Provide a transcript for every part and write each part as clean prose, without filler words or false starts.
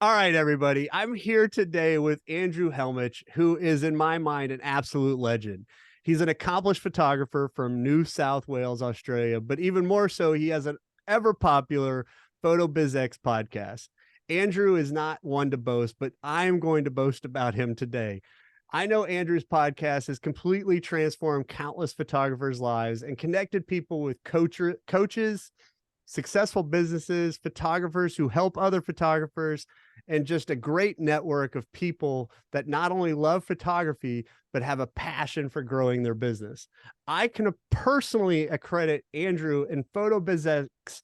All right, everybody. I'm here today with Andrew Hellmich, who is, in my mind, an absolute legend. He's an accomplished photographer from New South Wales, Australia, but even more so, he has an ever popular Photo BizX podcast. Andrew is not one to boast, but I am going to boast about him today. I know Andrew's podcast has completely transformed countless photographers' lives and connected people with coaches, successful businesses, photographers who help other photographers, and just a great network of people that not only love photography, but have a passion for growing their business. I can personally accredit Andrew and Photo BizX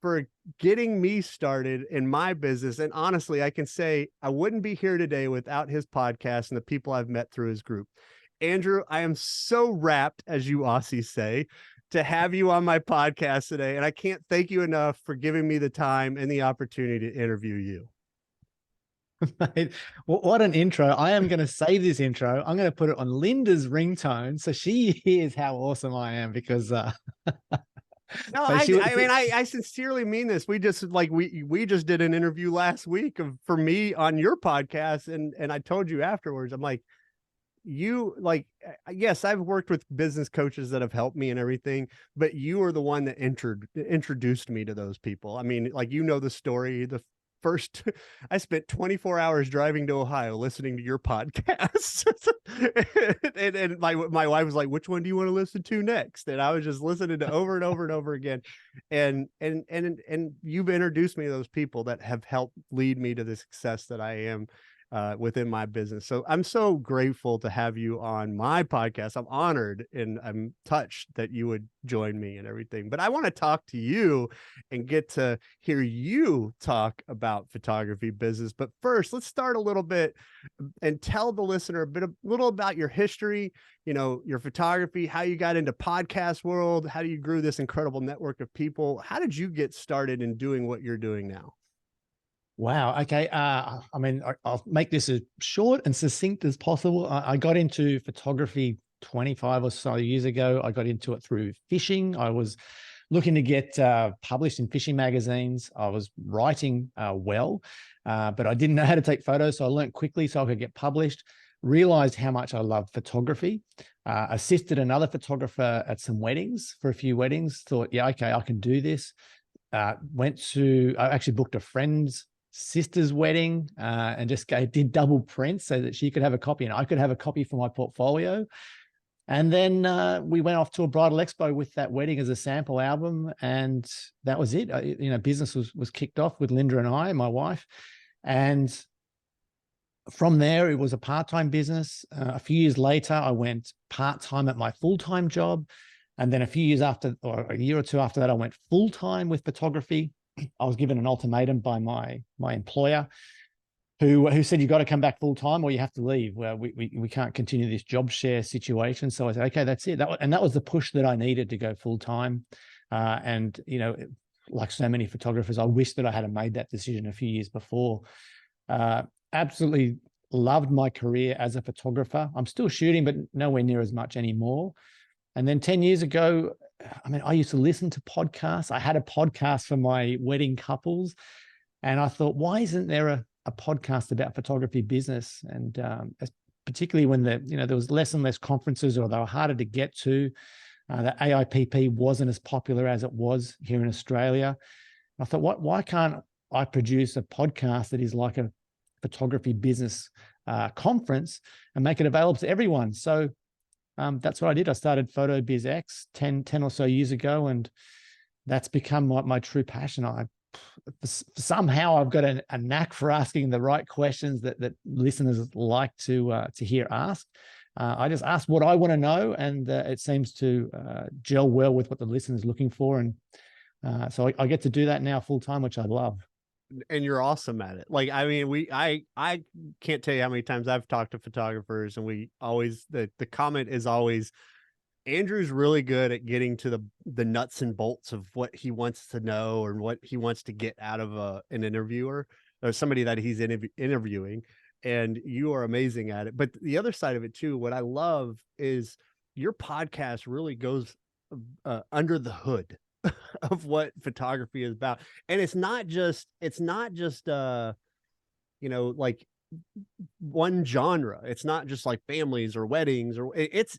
for getting me started in my business. And honestly, I can say I wouldn't be here today without his podcast and the people I've met through his group. Andrew, I am so wrapped, as you Aussies say, to have you on my podcast today. And I can't thank you enough for giving me the time and the opportunity to interview you. Mate, what an intro. I am going to save this intro. I'm going to put it on Linda's ringtone so she hears how awesome I am because No, I sincerely mean this. We just did an interview last week for me on your podcast, and I told you afterwards, I'm like, yes, I've worked with business coaches that have helped me and everything, but you are the one that introduced me to those people. I mean, like, you know the story. I spent 24 hours driving to Ohio listening to your podcast. and my wife was like, which one do you want to listen to next? And I was just listening to over and over and over again. And you've introduced me to those people that have helped lead me to the success that I am within my business. So I'm so grateful to have you on my podcast. I'm honored and I'm touched that you would join me and everything. But I want to talk to you and get to hear you talk about photography business. But first, let's start a little bit and tell the listener a little about your history, your photography, how you got into podcast world, how you grew this incredible network of people. How did you get started in doing what you're doing now? Wow. Okay. I'll make this as short and succinct as possible. I got into photography 25 or so years ago. I got into it through fishing. I was looking to get published in fishing magazines. I was writing well, but I didn't know how to take photos. So I learned quickly so I could get published, realized how much I love photography, assisted another photographer at some weddings for a few weddings, thought, yeah, okay, I can do this. I actually booked a friend's sister's wedding and just did double prints so that she could have a copy and I could have a copy for my portfolio. And then we went off to a bridal expo with that wedding as a sample album, and that was it. Business was kicked off with Linda and I, my wife, and from there it was a part-time business. A few years later, I went part-time at my full-time job, and then a few years after, or a year or two after that, I went full-time with photography. I was given an ultimatum by my employer, who said, you got to come back full-time or you have to leave. Well, we can't continue this job share situation. So I said, okay, that's it. That was the push that I needed to go full-time. And like so many photographers, I wish that I had made that decision a few years before. Absolutely loved my career as a photographer. I'm still shooting, but nowhere near as much anymore. And then 10 years ago, I used to listen to podcasts. I had a podcast for my wedding couples, and I thought, why isn't there a podcast about photography business? And particularly when there was less and less conferences, or they were harder to get to. The AIPP wasn't as popular as it was here in Australia. I thought, why can't I produce a podcast that is like a photography business conference and make it available to everyone? So that's what I did. I started Photo BizX 10 or so years ago, and that's become my true passion. Somehow I've got a knack for asking the right questions that listeners like to hear asked. I just ask what I want to know, and it seems to gel well with what the listener is looking for. And so I get to do that now full time, which I love. And you're awesome at it. Like, I mean, I can't tell you how many times I've talked to photographers, and we always, the comment is always, Andrew's really good at getting to the nuts and bolts of what he wants to know or what he wants to get out of an interviewer or somebody that he's interviewing. And you are amazing at it. But the other side of it too, what I love is your podcast really goes under the hood of what photography is about. And it's not just like one genre. It's not just like families or weddings, or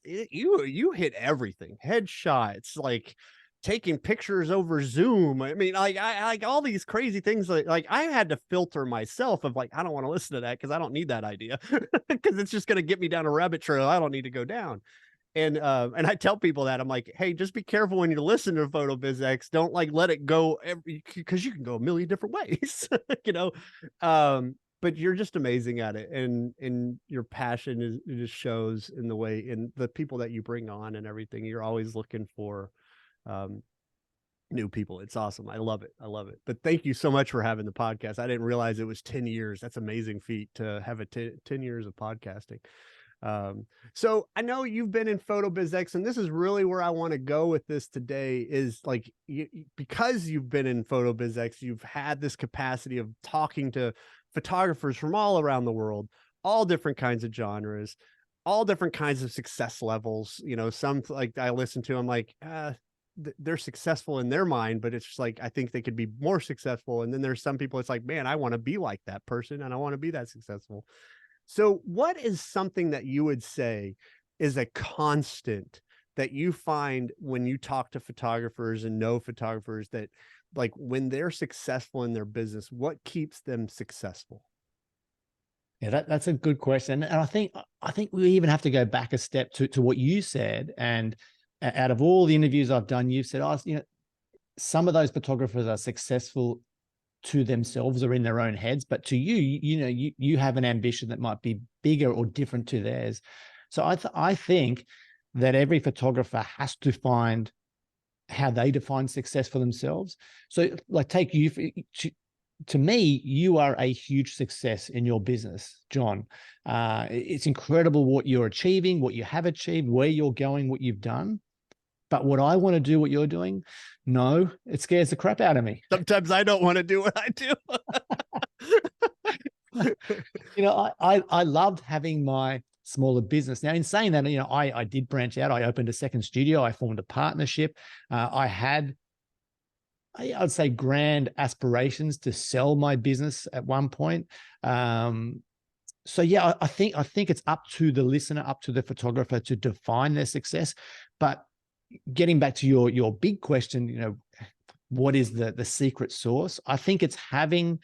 you hit everything. Headshots, like taking pictures over Zoom. I mean, I like all these crazy things. Like I had to filter myself of like, I don't want to listen to that because I don't need that idea because it's just going to get me down a rabbit trail I don't need to go down. And I tell people that I'm like, hey, just be careful when you listen to PhotoBizX. Don't like let it go because you can go a million different ways, you know. But you're just amazing at it, and your passion it just shows in the way in the people that you bring on and everything. You're always looking for um new people. It's awesome. I love it. I love it. But thank you so much for having the podcast. I didn't realize it was 10 years. That's amazing feat to have 10 years of podcasting. So I know you've been in PhotoBizX, and this is really where I want to go with this today is like, because you've been in PhotoBizX, you've had this capacity of talking to photographers from all around the world, all different kinds of genres, all different kinds of success levels. You know, some like I listen to, I'm like, they're successful in their mind, but it's just like, I think they could be more successful. And then there's some people, it's like, man, I want to be like that person and I want to be that successful. So what is something that you would say is a constant that you find when you talk to photographers and know photographers that like when they're successful in their business, what keeps them successful? Yeah, that's a good question. And I think we even have to go back a step to what you said. And out of all the interviews I've done, you've said, oh, you know, some of those photographers are successful to themselves or in their own heads, but to you, you know, you have an ambition that might be bigger or different to theirs. So I think that every photographer has to find how they define success for themselves. So like take you, to me, you are a huge success in your business, John. It's incredible what you're achieving, what you have achieved, where you're going, what you've done. But would I want to do what you're doing? No, it scares the crap out of me. Sometimes I don't want to do what I do. You know, I loved having my smaller business. Now, in saying that, you know, I did branch out. I opened a second studio. I formed a partnership. I had, I'd say, grand aspirations to sell my business at one point. So yeah, I think it's up to the listener, up to the photographer to define their success. But getting back to your big question, you know, what is the secret sauce? I think it's having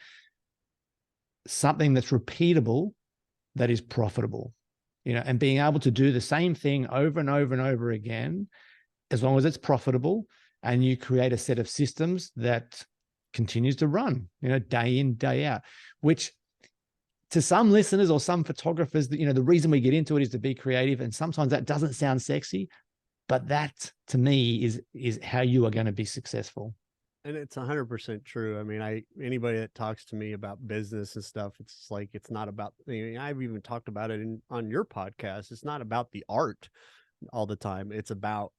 something that's repeatable, that is profitable, you know, and being able to do the same thing over and over and over again, as long as it's profitable and you create a set of systems that continues to run, you know, day in, day out, which to some listeners or some photographers, you know, the reason we get into it is to be creative. And sometimes that doesn't sound sexy, but that to me is how you are going to be successful. And it's 100% true. I mean, anybody that talks to me about business and stuff, it's like, it's not about, I've even talked about it on your podcast. It's not about the art all the time. It's about,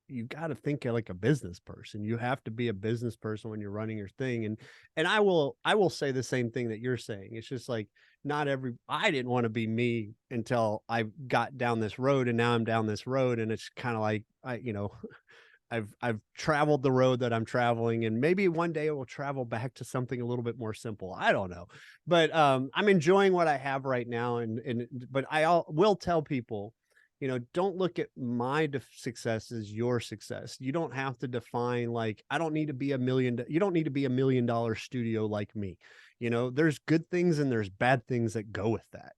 you got to think like a business person. You have to be a business person when you're running your thing. And I will say the same thing that you're saying. It's just like, I didn't want to be me until I got down this road, and now I'm down this road. And it's kind of like, I've traveled the road that I'm traveling, and maybe one day I will travel back to something a little bit more simple. I don't know, but I'm enjoying what I have right now. But I will tell people, don't look at my success as your success. You don't have to define like, I don't need to be you don't need to be $1 million studio like me. There's good things and there's bad things that go with that,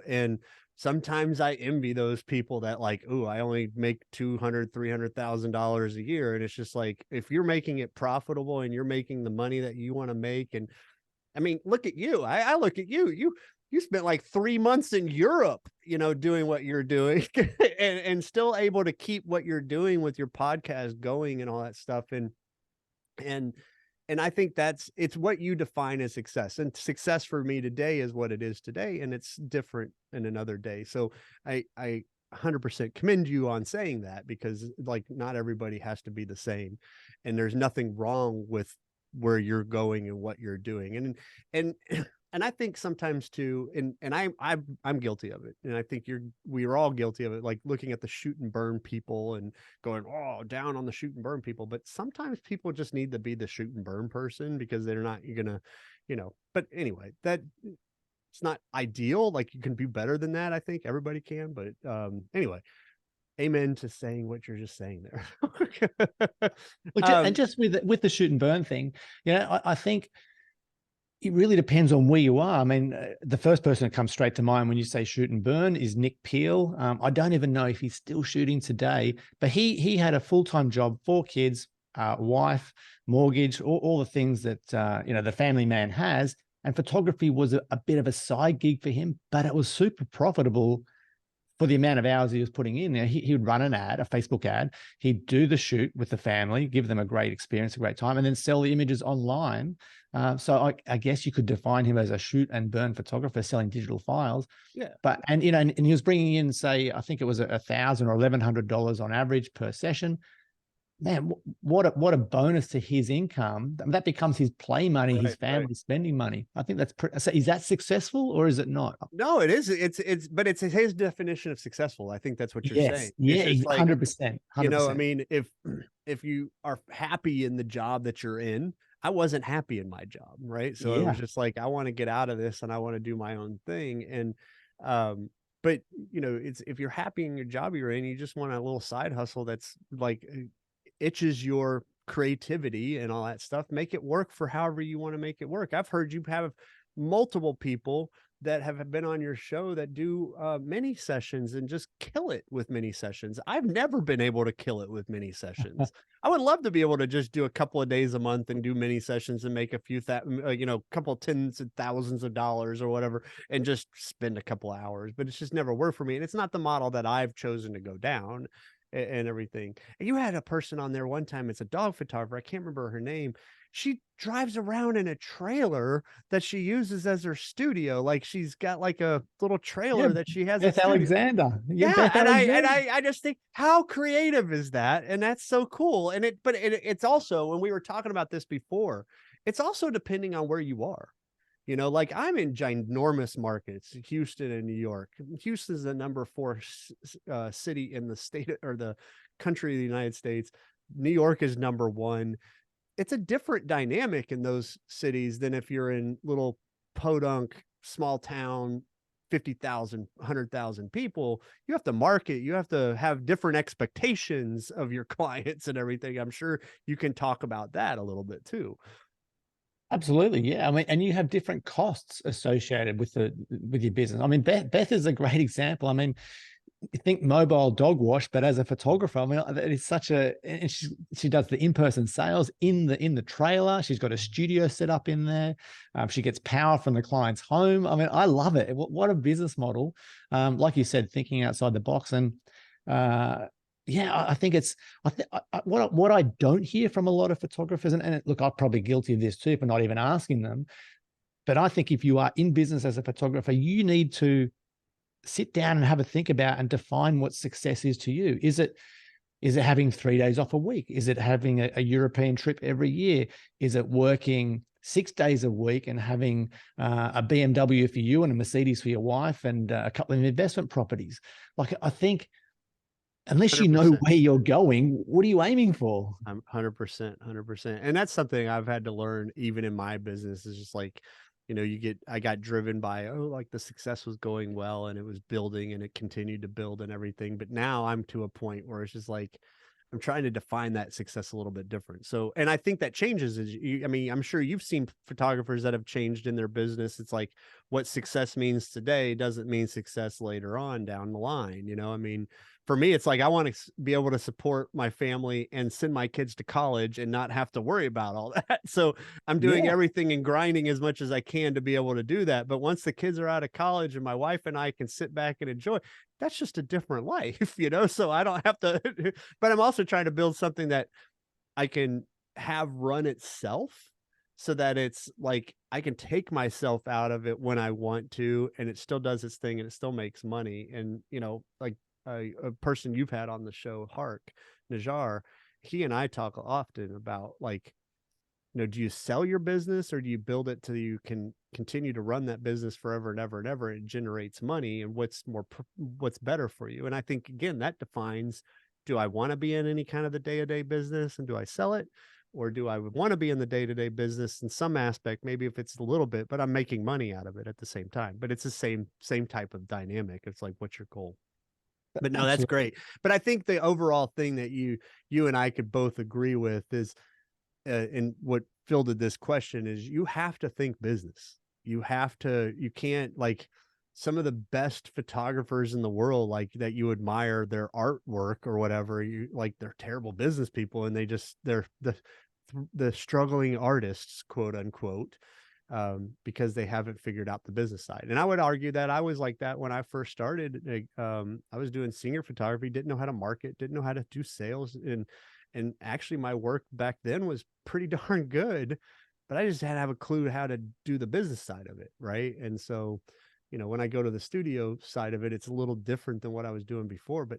and sometimes I envy those people that like, oh, I only make $200,000-$300,000 a year. And it's just like, if you're making it profitable and you're making the money that you want to make. And I mean, look at you. I look at you. You spent like 3 months in Europe, doing what you're doing and still able to keep what you're doing with your podcast going and all that stuff. And I think it's what you define as success, and success for me today is what it is today. And it's different in another day. So I 100% commend you on saying that, because like, not everybody has to be the same, and there's nothing wrong with where you're going and what you're doing. And and I think sometimes too, and I'm guilty of it, and I think we are all guilty of it, like looking at the shoot and burn people and going, oh, down on the shoot and burn people. But sometimes people just need to be the shoot and burn person because they're not gonna, But anyway, that it's not ideal. Like you can do better than that. I think everybody can, but anyway, amen to saying what you're just saying there. And just with the shoot and burn thing, I think it really depends on where you are. I mean, the first person that comes straight to mind when you say shoot and burn is Nick Peel. I don't even know if he's still shooting today, but he had a full-time job, 4 kids, wife, mortgage, all the things that the family man has. And photography was a bit of a side gig for him, but it was super profitable for the amount of hours he was putting in there. He would run an ad, a Facebook ad. He'd do the shoot with the family, give them a great experience, a great time, and then sell the images online. So I guess you could define him as a shoot and burn photographer selling digital files. Yeah. But and he was bringing in, say, I think it was $1,000 or $1,100 on average per session. Man, what a bonus to his income. That becomes his play money, his family spending money. I think that's so is that successful or is it not? No, it is. But it's his definition of successful. I think that's what you're saying. Yes. Yeah, It's just like, 100%. 100%. I mean, if you are happy in the job that you're in, I wasn't happy in my job, right? So it was just like, I want to get out of this and I want to do my own thing. And but it's if you're happy in your job you're in, you just want a little side hustle that's like itches your creativity and all that stuff. Make it work for however you want to make it work. I've heard you have multiple people that have been on your show that do mini sessions and just kill it with mini sessions. I've never been able to kill it with mini sessions. I would love to be able to just do a couple of days a month and do mini sessions and make a few couple tens of thousands of dollars or whatever, and just spend a couple hours, but it's just never worked for me. And it's not the model that I've chosen to go down and everything. And you had a person on there one time, it's a dog photographer, I can't remember her name. She drives around in a trailer that she uses as her studio. Like she's got like a little trailer that she has. Beth Alexander. Yeah, Beth and Alexander. I just think how creative is that? And that's so cool. And it's also, when we were talking about this before, it's also depending on where you are. Like I'm in ginormous markets, Houston and New York. Houston is the number 4 city in the state or the country of the United States. New York is number 1. It's a different dynamic in those cities than if you're in little podunk, small town, 50,000, 100,000 people. You have to market, you have to have different expectations of your clients and everything. I'm sure you can talk about that a little bit too. Absolutely. Yeah. I mean, and you have different costs associated with your business. I mean, Beth is a great example. I mean, you think mobile dog wash, but as a photographer, I mean, it is and she does the in-person sales in the trailer. She's got a studio set up in there. She gets power from the client's home. I mean, I love it. What a business model. Like you said, thinking outside the box. And I think it's what I don't hear from a lot of photographers, and look, I'm probably guilty of this too, for not even asking them. But I think if you are in business as a photographer, you need to sit down and have a think about and define what success is to you. Is it having 3 days off a week? Is it having a European trip every year? Is it working 6 days a week and having a BMW for you and a Mercedes for your wife and a couple of investment properties? Like, I think unless you know 100%. where you're going, what are you aiming for? I'm 100%, 100%. And that's something I've had to learn even in my business, is just like, I got driven by, like the success was going well and it was building and it continued to build and everything. But now I'm to a point where it's just like, I'm trying to define that success a little bit different. So, and I think that changes I mean, I'm sure you've seen photographers that have changed in their business. It's like what success means today doesn't mean success later on down the line. I mean, for me, it's like, I want to be able to support my family and send my kids to college and not have to worry about all that. So I'm doing everything and grinding as much as I can to be able to do that. But once the kids are out of college and my wife and I can sit back and enjoy, that's just a different life, so I don't have to, but I'm also trying to build something that I can have run itself, so that it's like, I can take myself out of it when I want to, and it still does its thing and it still makes money. And, like a person you've had on the show, Hark Najar, he and I talk often about like, do you sell your business, or do you build it till you can continue to run that business forever and ever and ever? It generates money, and what's better for you? And I think, again, that defines, do I want to be in any kind of the day-to-day business, and do I sell it? Or do I want to be in the day-to-day business in some aspect, maybe if it's a little bit, but I'm making money out of it at the same time. But it's the same type of dynamic. It's like, what's your goal? But no, that's Absolutely. great. But I think the overall thing that you and I could both agree with is, and what fielded this question is, you have to think business. You can't, like, some of the best photographers in the world, like, that you admire their artwork or whatever, you like, they're terrible business people, and they're the struggling artists, quote unquote, because they haven't figured out the business side. And I would argue that I was like that when I first started. I was doing senior photography, didn't know how to market, didn't know how to do sales, and actually my work back then was pretty darn good, but I just had to have a clue how to do the business side of it, right? And so, when I go to the studio side of it, it's a little different than what I was doing before, but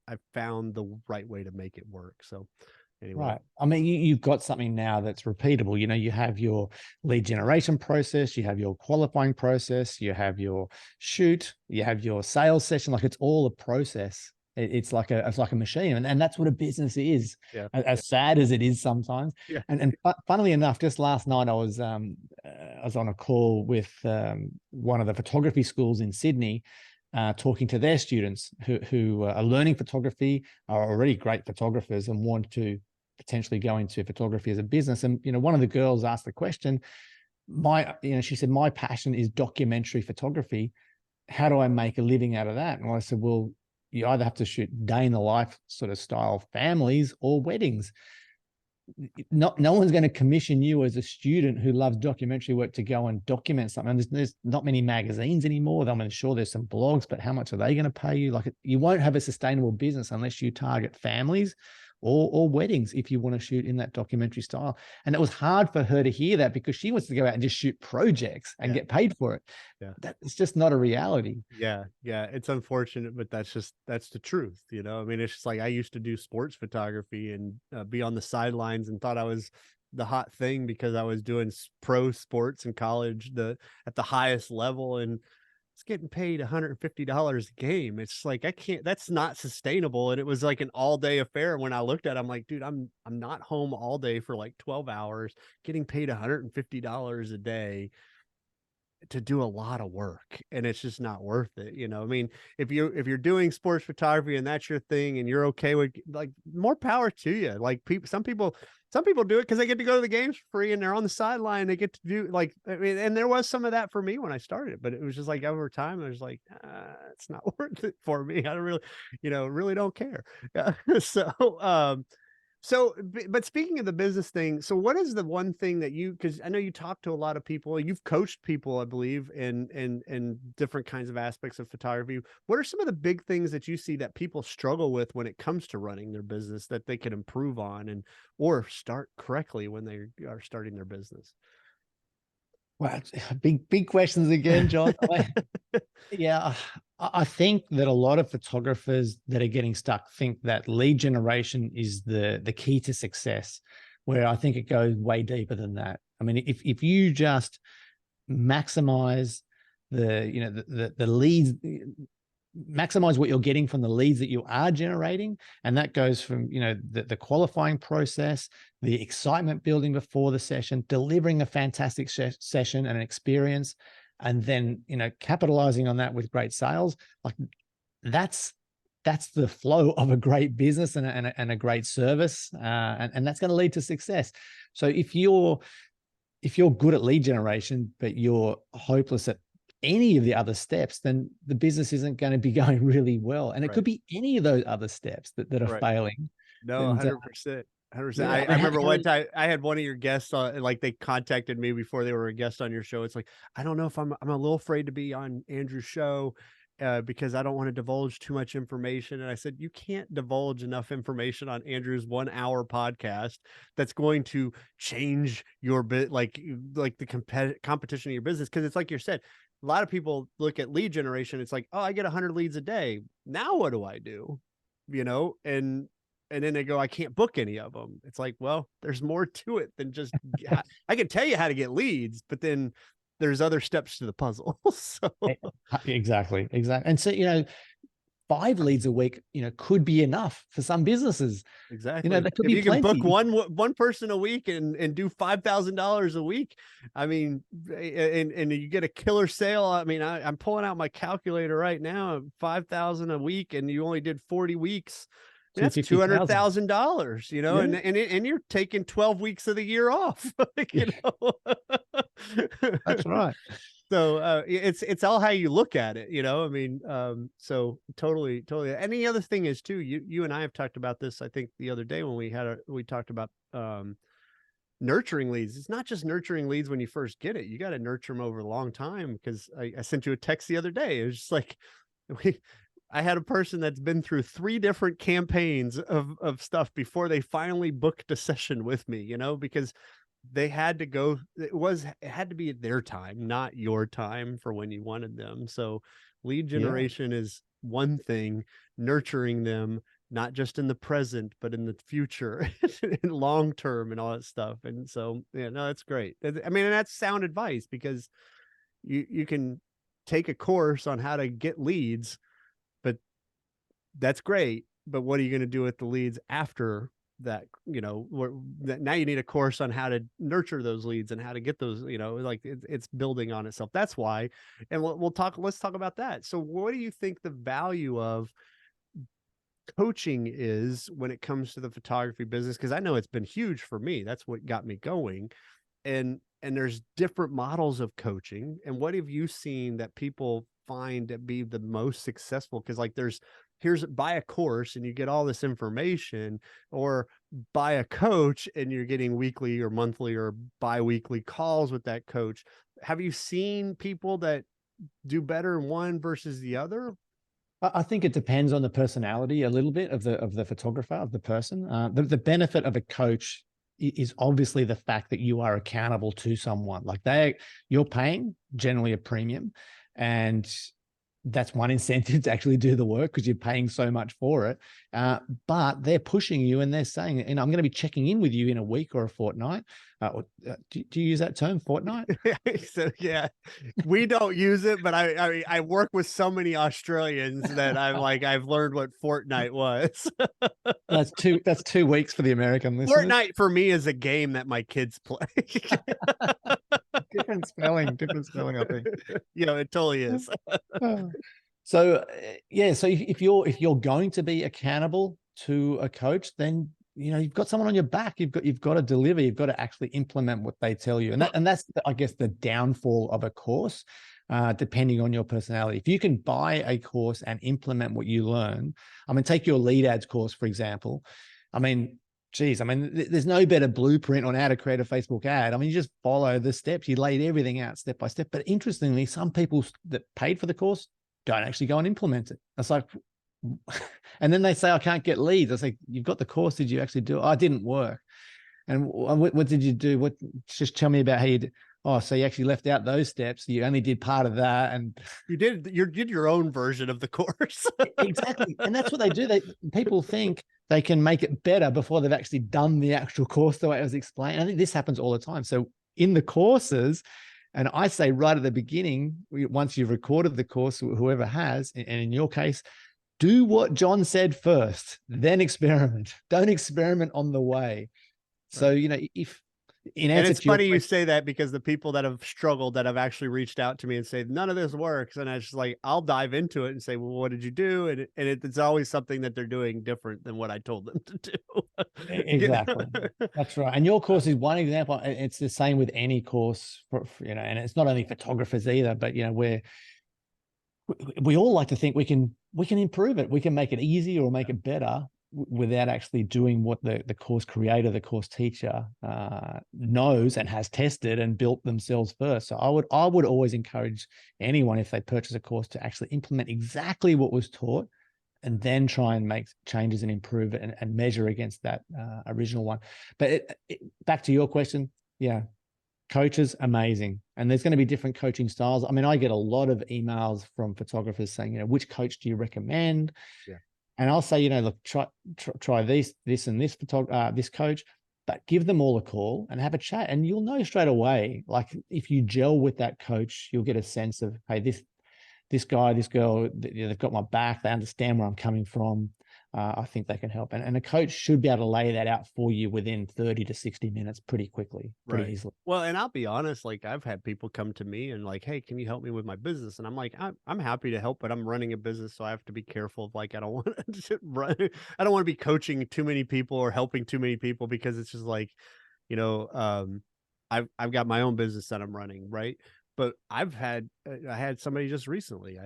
I found the right way to make it work. So anyway. Right. I mean, you've got something now that's repeatable. You have your lead generation process, you have your qualifying process, you have your shoot, you have your sales session. Like, it's all a process. It's like a machine, and that's what a business is. Yeah. As sad as it is sometimes. Yeah. And funnily enough, just last night I was on a call with one of the photography schools in Sydney, talking to their students who are learning photography, are already great photographers, and want to potentially go into photography as a business. And one of the girls asked the question, she said, my passion is documentary photography. How do I make a living out of that? And I said, well, you either have to shoot day in the life sort of style families or weddings. No one's going to commission you as a student who loves documentary work to go and document something. There's not many magazines anymore. I'm sure there's some blogs, but how much are they going to pay you? Like, you won't have a sustainable business unless you target families or weddings if you want to shoot in that documentary style. And it was hard for her to hear that, because she wants to go out and just shoot projects and Yeah. get paid for it. Yeah. It's just not a reality. Yeah, yeah, it's unfortunate, but that's the truth, I mean, it's just like, I used to do sports photography and be on the sidelines and thought I was the hot thing because I was doing pro sports in college, at the highest level, and it's getting paid $150 a game. It's like, I can't, that's not sustainable. And it was like an all-day affair. When I looked at it, I'm like, dude, I'm not home all day for like 12 hours, getting paid $150 a day to do a lot of work, and it's just not worth it. I mean, if you're doing sports photography and that's your thing, and you're okay with, like, more power to you. Like, some people do it because they get to go to the games for free, and they're on the sideline, they get to do, like, I mean, and there was some of that for me when I started, but it was just like, over time I was like, it's not worth it for me. I don't really, really don't care. so but speaking of the business thing, so what is the one thing that because I know you talk to a lot of people, you've coached people, I believe, in different kinds of aspects of photography. What are some of the big things that you see that people struggle with when it comes to running their business that they could improve on, or start correctly when they are starting their business? Well, big questions again, John. Yeah, I think that a lot of photographers that are getting stuck think that lead generation is the key to success, where I think it goes way deeper than that. I mean, if you just maximize the leads, maximize what you're getting from the leads that you are generating, and that goes from the qualifying process, the excitement building before the session, delivering a fantastic session and an experience, and then capitalizing on that with great sales. Like, that's the flow of a great business and a great service, and that's going to lead to success. So if you're good at lead generation but you're hopeless at any of the other steps, then the business isn't going to be going really well. And it Right. could be any of those other steps that are Right. failing. No, And 100%. 100%. yeah, I I mean, remember one time I had one of your guests on, like, they contacted me before they were a guest on your show. It's like, I don't know if I'm a little afraid to be on Andrew's show, because I don't want to divulge too much information. And I said, you can't divulge enough information on Andrew's 1 hour podcast that's going to change your bit, like the competition of your business. Cause it's like you said, a lot of people look at lead generation. It's like, oh, I get 100 leads a day. Now what do I do? And and then they go, I can't book any of them. It's like, well, there's more to it than just, I can tell you how to get leads, but then there's other steps to the puzzle. So Exactly. And so, 5 leads a week, could be enough for some businesses. exactly. That could If be you can book plenty. one person a week and do $5,000 a week, I mean, and you get a killer sale. I mean, I'm pulling out my calculator right now, 5,000 a week, and you only did 40 weeks. That's $250,000. $200,000, Yeah. and you're taking 12 weeks of the year off, you know. That's right. So it's all how you look at it, I mean, so totally. And the other thing is too, you and I have talked about this, I think the other day when we talked about nurturing leads. It's not just nurturing leads when you first get it. You got to nurture them over a long time, because I sent you a text the other day. It was just like, I had a person that's been through 3 different campaigns of stuff before they finally booked a session with me, because they had to go, it had to be their time, not your time for when you wanted them. So lead generation is one thing, nurturing them, not just in the present, but in the future and long term and all that stuff. And so, yeah, no, that's great. I mean, and that's sound advice, because you can take a course on how to get leads, but that's great. But what are you going to do with the leads after that? Now you need a course on how to nurture those leads and how to get those, like it's building on itself. That's why. And let's talk about that. So what do you think the value of coaching is when it comes to the photography business? Because I know it's been huge for me. That's what got me going. And there's different models of coaching. And what have you seen that people find to be the most successful? Because like here's buy a course and you get all this information, or buy a coach and you're getting weekly or monthly or bi-weekly calls with that coach. Have you seen people that do better in one versus the other? I think it depends on the personality a little bit of the photographer, of the person. The benefit of a coach is obviously the fact that you are accountable to someone. Like you're paying generally a premium, and that's one incentive to actually do the work, because you're paying so much for it. But they're pushing you and they're saying, I'm going to be checking in with you in a week or a fortnight. Do you use that term, fortnight? So yeah, we don't use it, but I work with so many Australians that I've learned what fortnight was. That's 2 weeks for the American listeners. Fortnite for me is a game that my kids play. different spelling, I think. It totally is. So so if you're going to be accountable to a coach, then you've got someone on your back. You've got to deliver. You've got to actually implement what they tell you, and that's I guess the downfall of a course, depending on your personality. If you can buy a course and implement what you learn, I mean, take your lead ads course for example. I mean, geez, there's no better blueprint on how to create a Facebook ad. I mean, you just follow the steps. You laid everything out step by step. But interestingly, some people that paid for the course don't actually go and implement it. It's like, and then they say, I can't get leads. I say, you've got the course. Did you actually do it? Oh, it didn't work. And what did you do? Just tell me about how you did. Oh, so you actually left out those steps. You only did part of that. And you did your own version of the course. Exactly. And that's what they do. People think they can make it better before they've actually done the actual course the way it was explained. I think this happens all the time. So in the courses, and I say right at the beginning, once you've recorded the course, whoever has, and in your case, do what John said first, then experiment. Don't experiment on the way. So, if in answer and it's to your funny you question, say that, because the people that have struggled, that have actually reached out to me and say, none of this works. And I just like, I'll dive into it and say, well, what did you do? And it's always something that they're doing different than what I told them to do. Exactly. That's right. And your course is one example. It's the same with any course for and it's not only photographers either, but we all like to think we can improve it. We can make it easier or make it better without actually doing what the course creator, the course teacher knows and has tested and built themselves first. So I would always encourage anyone, if they purchase a course, to actually implement exactly what was taught, and then try and make changes and improve it and measure against that original one. But back to your question, coaches, amazing. And there's going to be different coaching styles. I mean, I get a lot of emails from photographers saying, which coach do you recommend? Yeah. And I'll say, look, try this and this this coach, but give them all a call and have a chat, and you'll know straight away. Like if you gel with that coach, you'll get a sense of, hey, this guy, this girl, they've got my back. They understand where I'm coming from. I think they can help. And a coach should be able to lay that out for you within 30 to 60 minutes pretty quickly, pretty Right. easily. Well, and I'll be honest, like I've had people come to me and like, "Hey, can you help me with my business?" And I'm like, I'm happy to help, but I'm running a business, so I have to be careful of like I don't want to run I don't want to be coaching too many people or helping too many people because it's just like, you know, I've got my own business that I'm running, right? But I had somebody just recently.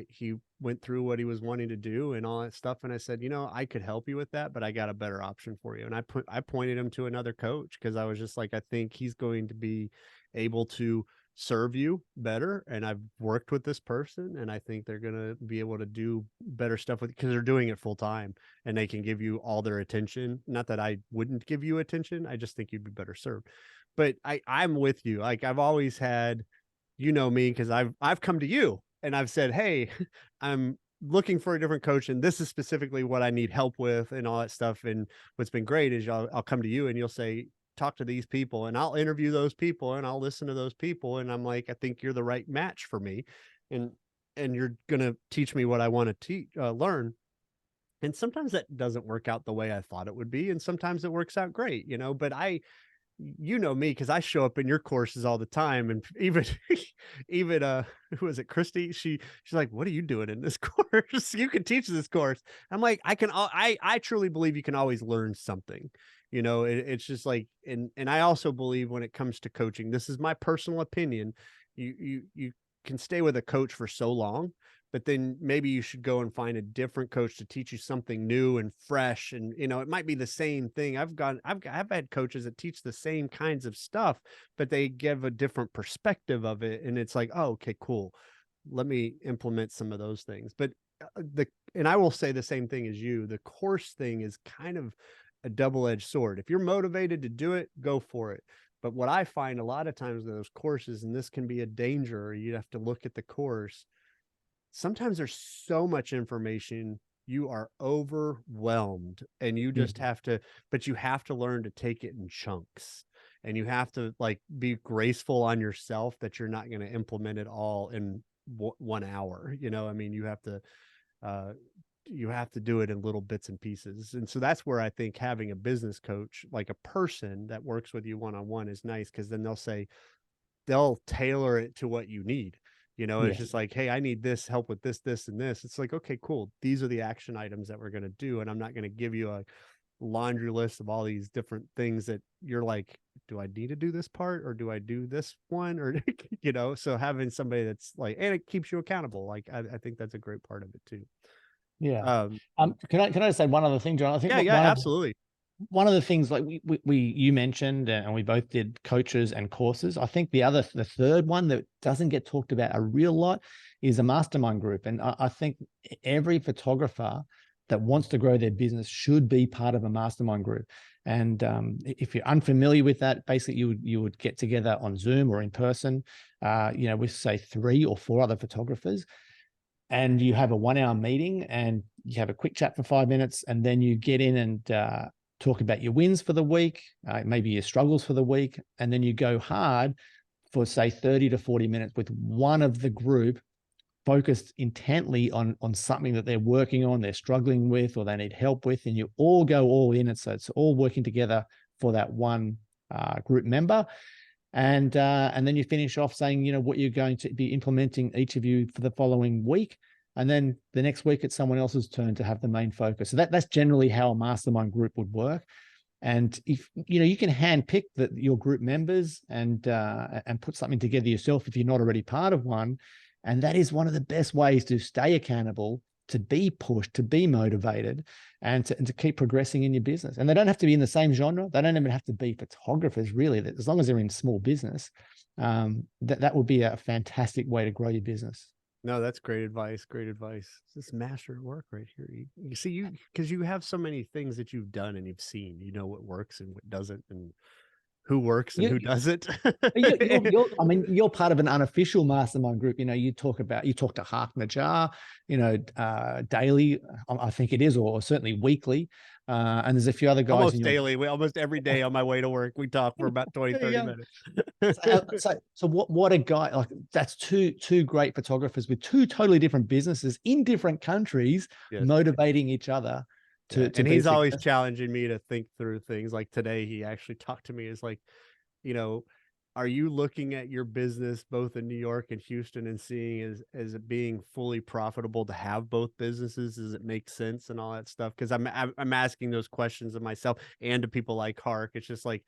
He went through what he was wanting to do and all that stuff, and I said, you know, I could help you with that, but I got a better option for you. And I pointed him to another coach because I was just like, I think he's going to be able to serve you better. And I've worked with this person, and I think they're gonna be able to do better stuff with because they're doing it full time and they can give you all their attention. Not that I wouldn't give you attention, I just think you'd be better served. But I'm with you. Like I've always had, you know me, because I've come to you and I've said, "Hey, I'm looking for a different coach, and this is specifically what I need help with, and all that stuff." And what's been great is I'll come to you and you'll say, "Talk to these people," and I'll interview those people and I'll listen to those people, and I'm like, "I think you're the right match for me," and you're gonna teach me what I want to teach, learn. And sometimes that doesn't work out the way I thought it would be, and sometimes it works out great, you know. But you know me because I show up in your courses all the time, and even even who was it, Christy? She's like, "What are you doing in this course? You can teach this course." I'm like, I truly believe you can always learn something. You know, it's just like, and I also believe when it comes to coaching, this is my personal opinion. You can stay with a coach for so long, but then maybe you should go and find a different coach to teach you something new and fresh. And you know, it might be the same thing. I've had coaches that teach the same kinds of stuff, but they give a different perspective of it, and it's like, oh, okay, cool, let me implement some of those things. But the and I will say the same thing as you, the course thing is kind of a double-edged sword. If you're motivated to do it, go for it. But what I find a lot of times in those courses, and this can be a danger, you have to look at the course, sometimes there's so much information, you are overwhelmed, and you just Mhm. have to, but you have to learn to take it in chunks, and you have to like be graceful on yourself that you're not going to implement it all in 1 hour. You know, I mean, uh you have to do it in little bits and pieces. And so that's where I think having a business coach, like a person that works with you one on one, is nice, because then they'll tailor it to what you need. You know, it's Yes. just like, "Hey, I need this help with this, this, and this." It's like, "Okay, cool. These are the action items that we're going to do." And I'm not going to give you a laundry list of all these different things that you're like, "Do I need to do this part, or do I do this one?" Or, you know, so having somebody that's like, and it keeps you accountable. Like, I think that's a great part of it too. Yeah. Um, Can I say one other thing, John? I think yeah, yeah, absolutely. one of the things, like we you mentioned, and we both did coaches and courses. I think the third one that doesn't get talked about a real lot is a mastermind group. And I think every photographer that wants to grow their business should be part of a mastermind group. And if you're unfamiliar with that, basically you would get together on Zoom or in person, with say 3 or 4 other photographers, and you have a 1 hour meeting and you have a quick chat for 5 minutes, and then you get in and talk about your wins for the week, maybe your struggles for the week, and then you go hard for say 30 to 40 minutes with one of the group, focused intently on something that they're working on, they're struggling with, or they need help with, and you all go all in. And so it's all working together for that one group member. And then you finish off saying, what you're going to be implementing, each of you, for the following week. And then the next week it's someone else's turn to have the main focus. So that's generally how a mastermind group would work. And if you can handpick your group members and put something together yourself if you're not already part of one. And that is one of the best ways to stay accountable, to be pushed, to be motivated, and to keep progressing in your business. And they don't have to be in the same genre. They don't even have to be photographers, really. As long as they're in small business, that would be a fantastic way to grow your business. No, that's great advice. Great advice. This master at work right here. You see, because you have so many things that you've done and you've seen, you know what works and what doesn't. And who works and You, who doesn't. I mean, you're part of an unofficial mastermind group. You know, you talk to Hark Najar, daily, I think it is, or certainly weekly. And there's a few other guys in Almost your. daily. We almost every day on my way to work, we talk for about 20, There you 30 go. minutes. So what a guy, like that's two great photographers with two totally different businesses in different countries, Yes. motivating each other Yeah. to And be he's always successful. challenging me to think through things. Like today, he actually talked to me, is like, you know, are you looking at your business both in New York and Houston and seeing as it being fully profitable to have both businesses? Does it make sense and all that stuff? Because I'm asking those questions of myself and to people like Hark. It's just like,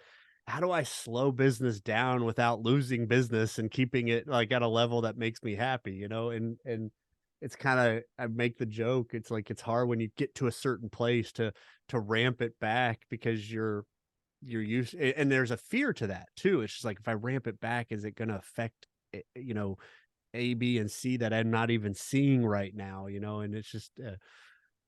how do I slow business down without losing business and keeping it like at a level that makes me happy, you know? And it's kind of, I make the joke. It's like it's hard when you get to a certain place to ramp it back because you're used, and there's a fear to that too. It's just like, if I ramp it back, is it going to affect A, B, and C that I'm not even seeing right now, and it's just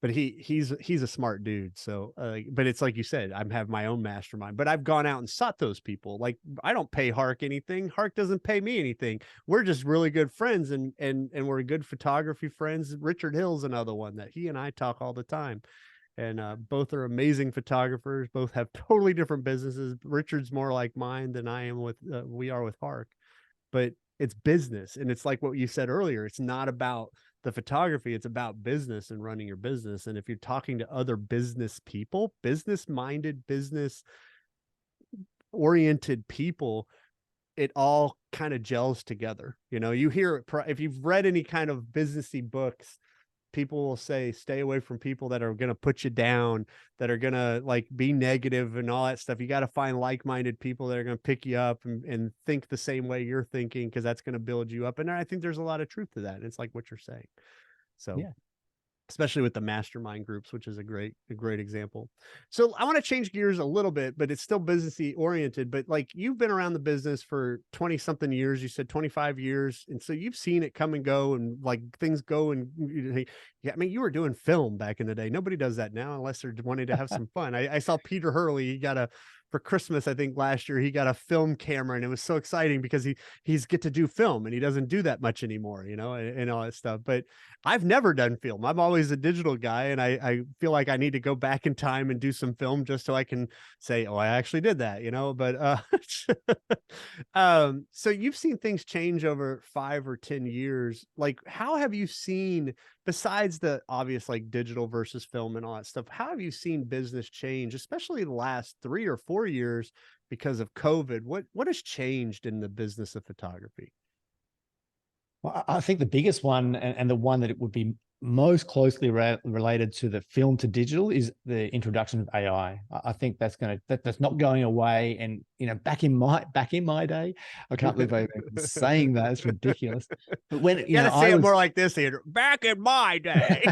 but he's a smart dude. So but it's like you said, I have my own mastermind, but I've gone out and sought those people. Like, I don't pay Hark anything. Hark doesn't pay me anything. We're just really good friends, and we're good photography friends. Richard Hill's another one that he and I talk all the time, and both are amazing photographers. Both have totally different businesses. Richard's more like mine than I am with we are with Hark, but it's business. And it's like what you said earlier. It's not about the photography. It's about business and running your business. And if you're talking to other business people, business minded, business oriented people, it all kind of gels together. You hear it, if you've read any kind of businessy books, people will say stay away from people that are going to put you down, that are going to like be negative and all that stuff. You got to find like-minded people that are going to pick you up and think the same way you're thinking, because that's going to build you up. And I think there's a lot of truth to that. And it's like what you're saying. So Yeah. especially with the mastermind groups, which is a great example. So I want to change gears a little bit, but it's still businessy oriented. But like, you've been around the business for 20 something years. You said 25 years. And so you've seen it come and go, and like things go. And yeah, I mean, you were doing film back in the day. Nobody does that now unless they're wanting to have some fun. I saw Peter Hurley. For Christmas, I think last year, he got a film camera, and it was so exciting because he's get to do film, and he doesn't do that much anymore, and all that stuff. But I've never done film. I'm always a digital guy, and I feel like I need to go back in time and do some film just so I can say, oh, I actually did that, But so you've seen things change over 5 or 10 years. Like, how have you seen, besides the obvious like digital versus film and all that stuff, how have you seen business change, especially the last 3 or 4 years because of COVID? What has changed in the business of photography? Well, I think the biggest one, and the one that it would be most closely related to the film to digital, is the introduction of AI. I think that's not going away. And back in my day, I can't believe I'm saying that. It's ridiculous. But when You gotta say I it was more like this, Andrew. Back in my day.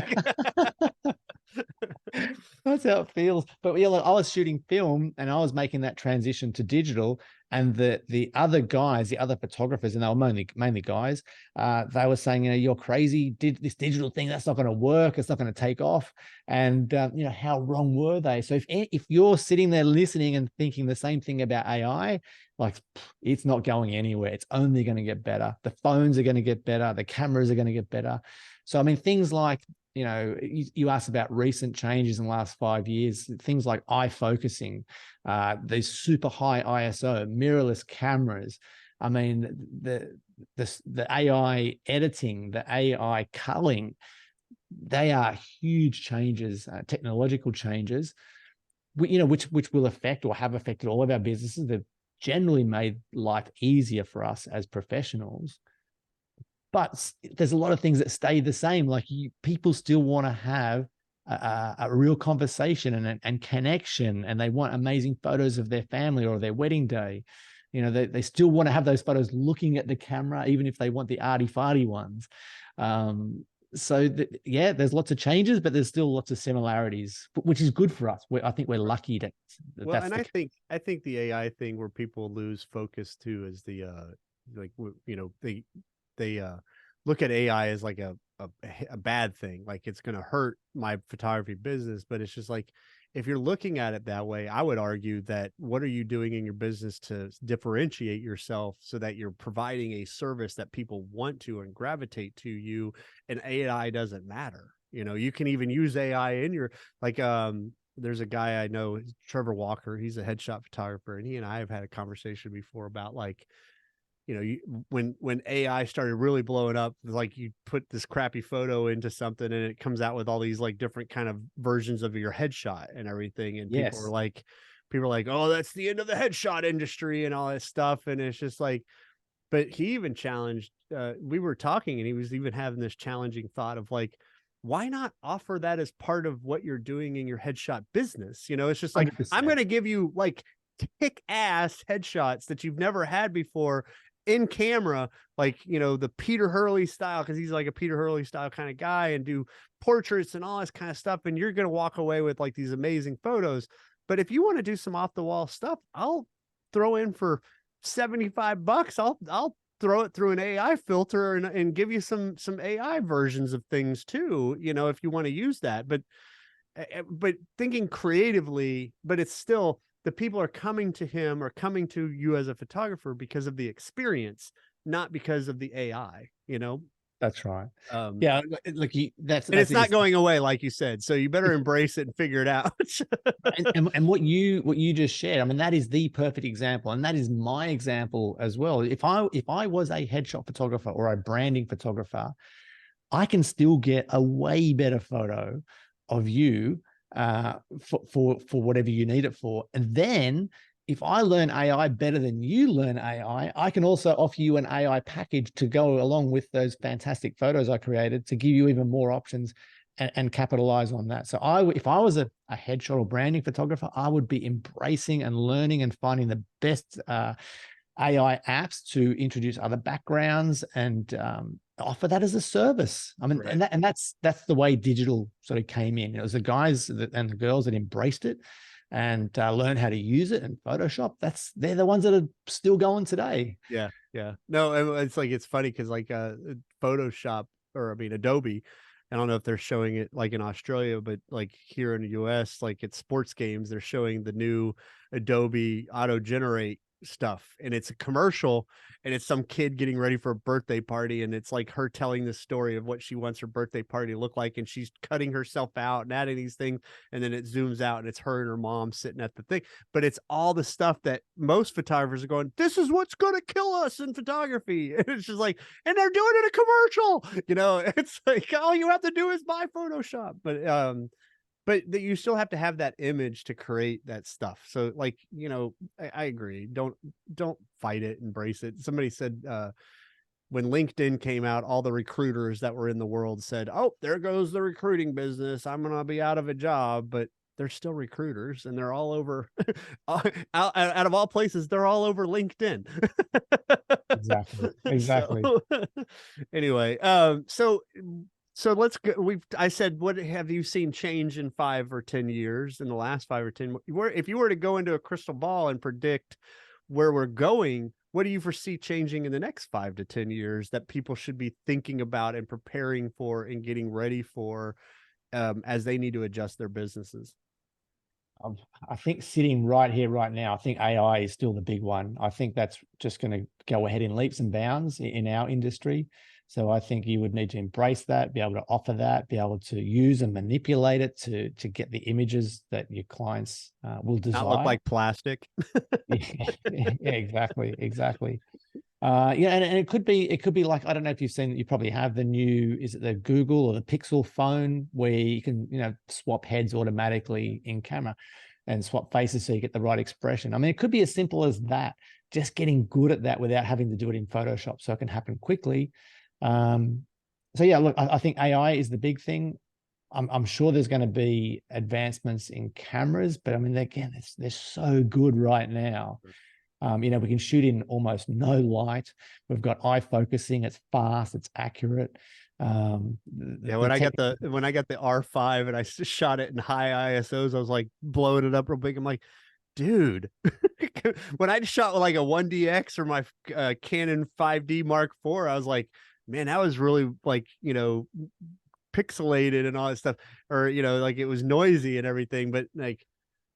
That's how it feels. But yeah, look, I was shooting film and I was making that transition to digital. And the other guys, the other photographers, and they were mainly guys, they were saying, you're crazy. Did this digital thing? That's not going to work. It's not going to take off. And how wrong were they? So if you're sitting there listening and thinking the same thing about AI, like, it's not going anywhere. It's only going to get better. The phones are going to get better. The cameras are going to get better. So I mean, things like, you asked about recent changes in the last 5 years, things like eye focusing, these super high ISO mirrorless cameras. I mean, the AI editing, the AI culling, they are huge changes, technological changes, which will affect or have affected all of our businesses. They've generally made life easier for us as professionals. But there's a lot of things that stay the same. Like, people still want to have a real conversation and connection, and they want amazing photos of their family or their wedding day. They still want to have those photos looking at the camera, even if they want the arty-farty ones. There's lots of changes, but there's still lots of similarities, which is good for us. I think we're lucky that Well, and I think the AI thing where people lose focus too is the like they look at AI as like a bad thing, like it's going to hurt my photography business. But it's just like, if you're looking at it that way, I would argue that what are you doing in your business to differentiate yourself so that you're providing a service that people want to and gravitate to you, and AI doesn't matter. You know, you can even use AI in your, like, there's a guy I know, Trevor Walker, he's a headshot photographer, and he and I have had a conversation before about, like, you know, when AI started really blowing up, like, you put this crappy photo into something and it comes out with all these like different kind of versions of your headshot and everything. And Yes. people are like, oh, that's the end of the headshot industry and all that stuff. And it's just like, but he even challenged, we were talking and he was even having this challenging thought of like, why not offer that as part of what you're doing in your headshot business? You know, it's just like, I'm 100%. going to give you like kick ass headshots that you've never had before in camera, like, you know, the Peter Hurley style, because he's like a Peter Hurley style kind of guy, and do portraits and all this kind of stuff. And you're going to walk away with like these amazing photos. But if you want to do some off the wall stuff, I'll throw in for $75. I'll throw it through an AI filter and give you some AI versions of things too, you know, if you want to use that. But thinking creatively, but it's still, the people are coming to him or coming to you as a photographer because of the experience, not because of the AI, you know? That's right. Um, Yeah, look, and that's it's not it's going away, like you said. So you better embrace it and figure it out. and what you just shared, I mean, that is the perfect example, and that is my example as well. If I was a headshot photographer or a branding photographer, I can still get a way better photo of you for whatever you need it for. And then if I learn AI better than you learn I can also offer you an AI package to go along with those fantastic photos I created to give you even more options and capitalize on that. So if I was a headshot or branding photographer, I would be embracing and learning and finding the best AI apps to introduce other backgrounds and offer that as a service. I mean, Right. that's the way digital sort of came in. It was the guys and the girls that embraced it and learned how to use it and Photoshop. They're the ones that are still going today. Yeah. Yeah. No, it's like, it's funny because like Photoshop, or I mean Adobe, I don't know if they're showing it like in Australia, but like here in the US, like at sports games, they're showing the new Adobe auto generate stuff, and it's a commercial, and it's some kid getting ready for a birthday party, and it's like her telling the story of what she wants her birthday party to look like, and she's cutting herself out and adding these things, and then it zooms out and it's her and her mom sitting at the thing. But it's all the stuff that most photographers are going, this is what's going to kill us in photography. And it's just like, and they're doing it in a commercial, you know. It's like, all you have to do is buy Photoshop. But that you still have to have that image to create that stuff. So like, you know, I agree. Don't fight it, embrace it. Somebody said when LinkedIn came out, all the recruiters that were in the world said, oh, there goes the recruiting business, I'm gonna be out of a job. But they're still recruiters, and they're all over out of all places, they're all over LinkedIn. Exactly. So Exactly. anyway, so let's go. I said, what have you seen change in 5 or 10 years, in the last 5 or 10? If you were to go into a crystal ball and predict where we're going, what do you foresee changing in the next 5 to 10 years that people should be thinking about and preparing for and getting ready for, as they need to adjust their businesses? I think sitting right here, right now, I think AI is still the big one. I think that's just going to go ahead in leaps and bounds in our industry. So I think you would need to embrace that, be able to offer that, be able to use and manipulate it to get the images that your clients will Not look desire. like plastic. Yeah, yeah, exactly, exactly. Yeah, and it could be like, I don't know if you've seen, you probably have the new, is it the Google or the Pixel phone, where you can, swap heads automatically in camera and swap faces so you get the right expression. I mean, it could be as simple as that, just getting good at that without having to do it in Photoshop so it can happen quickly. So yeah, look, I think AI is the big thing. I'm sure there's going to be advancements in cameras, but I mean, again, they're so good right now. We can shoot in almost no light. We've got eye focusing. It's fast. It's accurate. Yeah, The tech. when I got the R5 and I shot it in high ISOs, I was like blowing it up real big. I'm like, dude, when I shot with like a 1DX or my Canon 5D Mark IV, I was like, man, that was really like, pixelated and all that stuff, or like it was noisy and everything. But like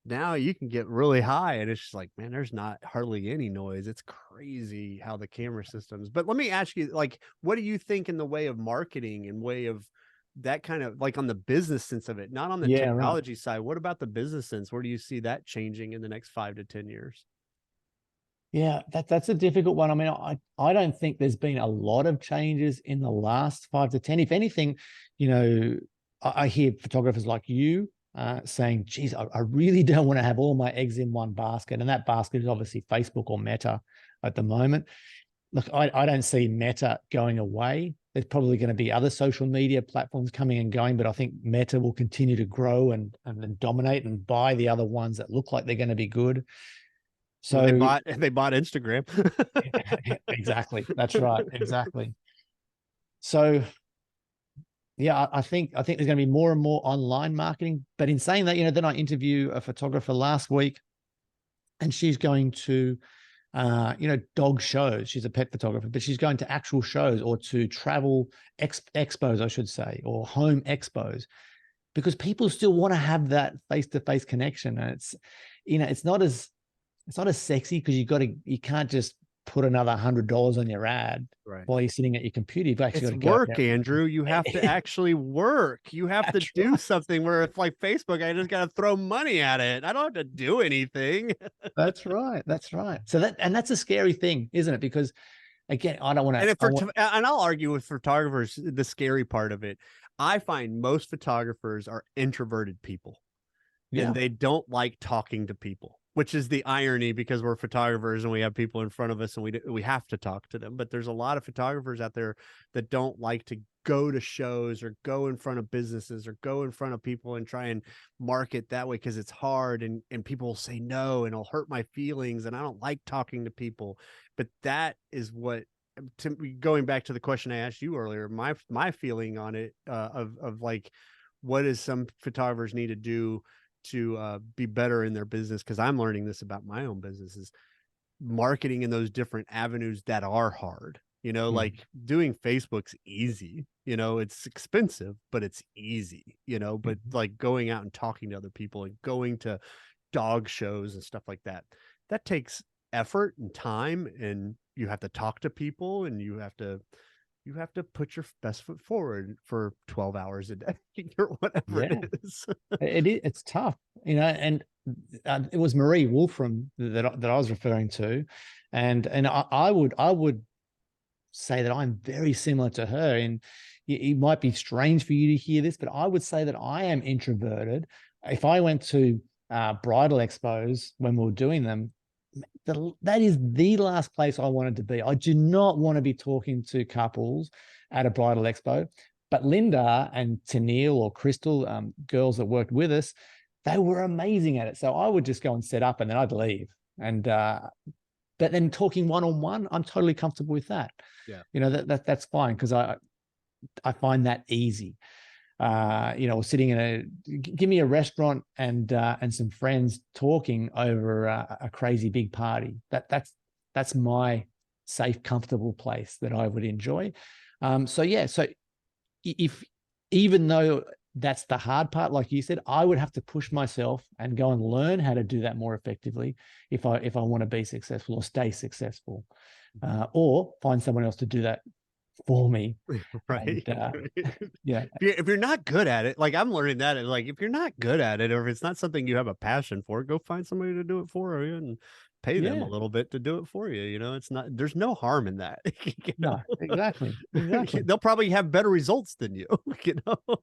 now you can get really high and it's just like, man, there's not hardly any noise. It's crazy how the camera systems. But let me ask you, like, what do you think in the way of marketing and way of that kind of, like, on the business sense of it, not on the Yeah, right. technology side? What about the business sense? Where do you see that changing in the next 5 to 10 years? Yeah, that's a difficult one. I mean, I don't think there's been a lot of changes in the last 5 to 10. If anything, you know, I hear photographers like you saying, geez, I really don't want to have all my eggs in one basket. And that basket is obviously Facebook or Meta at the moment. Look, I don't see Meta going away. There's probably going to be other social media platforms coming and going, but I think Meta will continue to grow and dominate and buy the other ones that look like they're going to be good. Well, they So bought they bought Instagram. exactly. That's right. Exactly. So yeah, I think there's going to be more and more online marketing. But in saying that, then I interview a photographer last week, and she's going to dog shows. She's a pet photographer, but she's going to actual shows or to travel expos, I should say, or home expos, because people still want to have that face-to-face connection. And it's not as sexy because you can't just put another $100 on your ad Right. while you're sitting at your computer. You've actually It's got to go out work, there. Andrew. You have to actually work. You have to That's do right. something, where if, like, Facebook, I just got to throw money at it. I don't have to do anything. That's right. That's right. So that's a scary thing, isn't it? Because again, I don't want And to. if for and I'll argue with photographers, the scary part of it, I find most photographers are introverted people and Yeah. they don't like talking to people, which is the irony, because we're photographers and we have people in front of us and we have to talk to them. But there's a lot of photographers out there that don't like to go to shows or go in front of businesses or go in front of people and try and market that way, because it's hard, and people will say no and it'll hurt my feelings and I don't like talking to people. But that is what, going back to the question I asked you earlier, my feeling on it, of like, what does some photographers need to do to be better in their business, because I'm learning this about my own business, is marketing in those different avenues that are hard. Mm. Like doing Facebook's easy, it's expensive, but it's easy, but Mhm. like going out and talking to other people and going to dog shows and stuff like that, that takes effort and time, and you have to talk to people, and you have to put your best foot forward for 12 hours a day or whatever Yeah, it is. it's tough, and it was Marie Wolfram that I was referring to, and I would say that I'm very similar to her. And it might be strange for you to hear this, but I would say that I am introverted. If I went to bridal expos when we were doing them, that is the last place I wanted to be. I do not want to be talking to couples at a bridal expo. But Linda and Tennille or Crystal, girls that worked with us, they were amazing at it. So I would just go and set up and then I'd leave. And but then talking one on one, I'm totally comfortable with that. Yeah. That's fine because I find that easy. Sitting in give me a restaurant and some friends talking over a crazy big party. That's my safe, comfortable place that I would enjoy. So if even though that's the hard part, like you said, I would have to push myself and go and learn how to do that more effectively if I want to be successful or stay successful, or find someone else to do that for me. Right. And yeah, If you're not good at it, like, I'm learning that, and like, if you're not good at it, or if it's not something you have a passion for, go find somebody to do it for you and pay them a yeah, little bit to do it for you. It's not, there's no harm in that. no, exactly, exactly. They'll probably have better results than you, you know.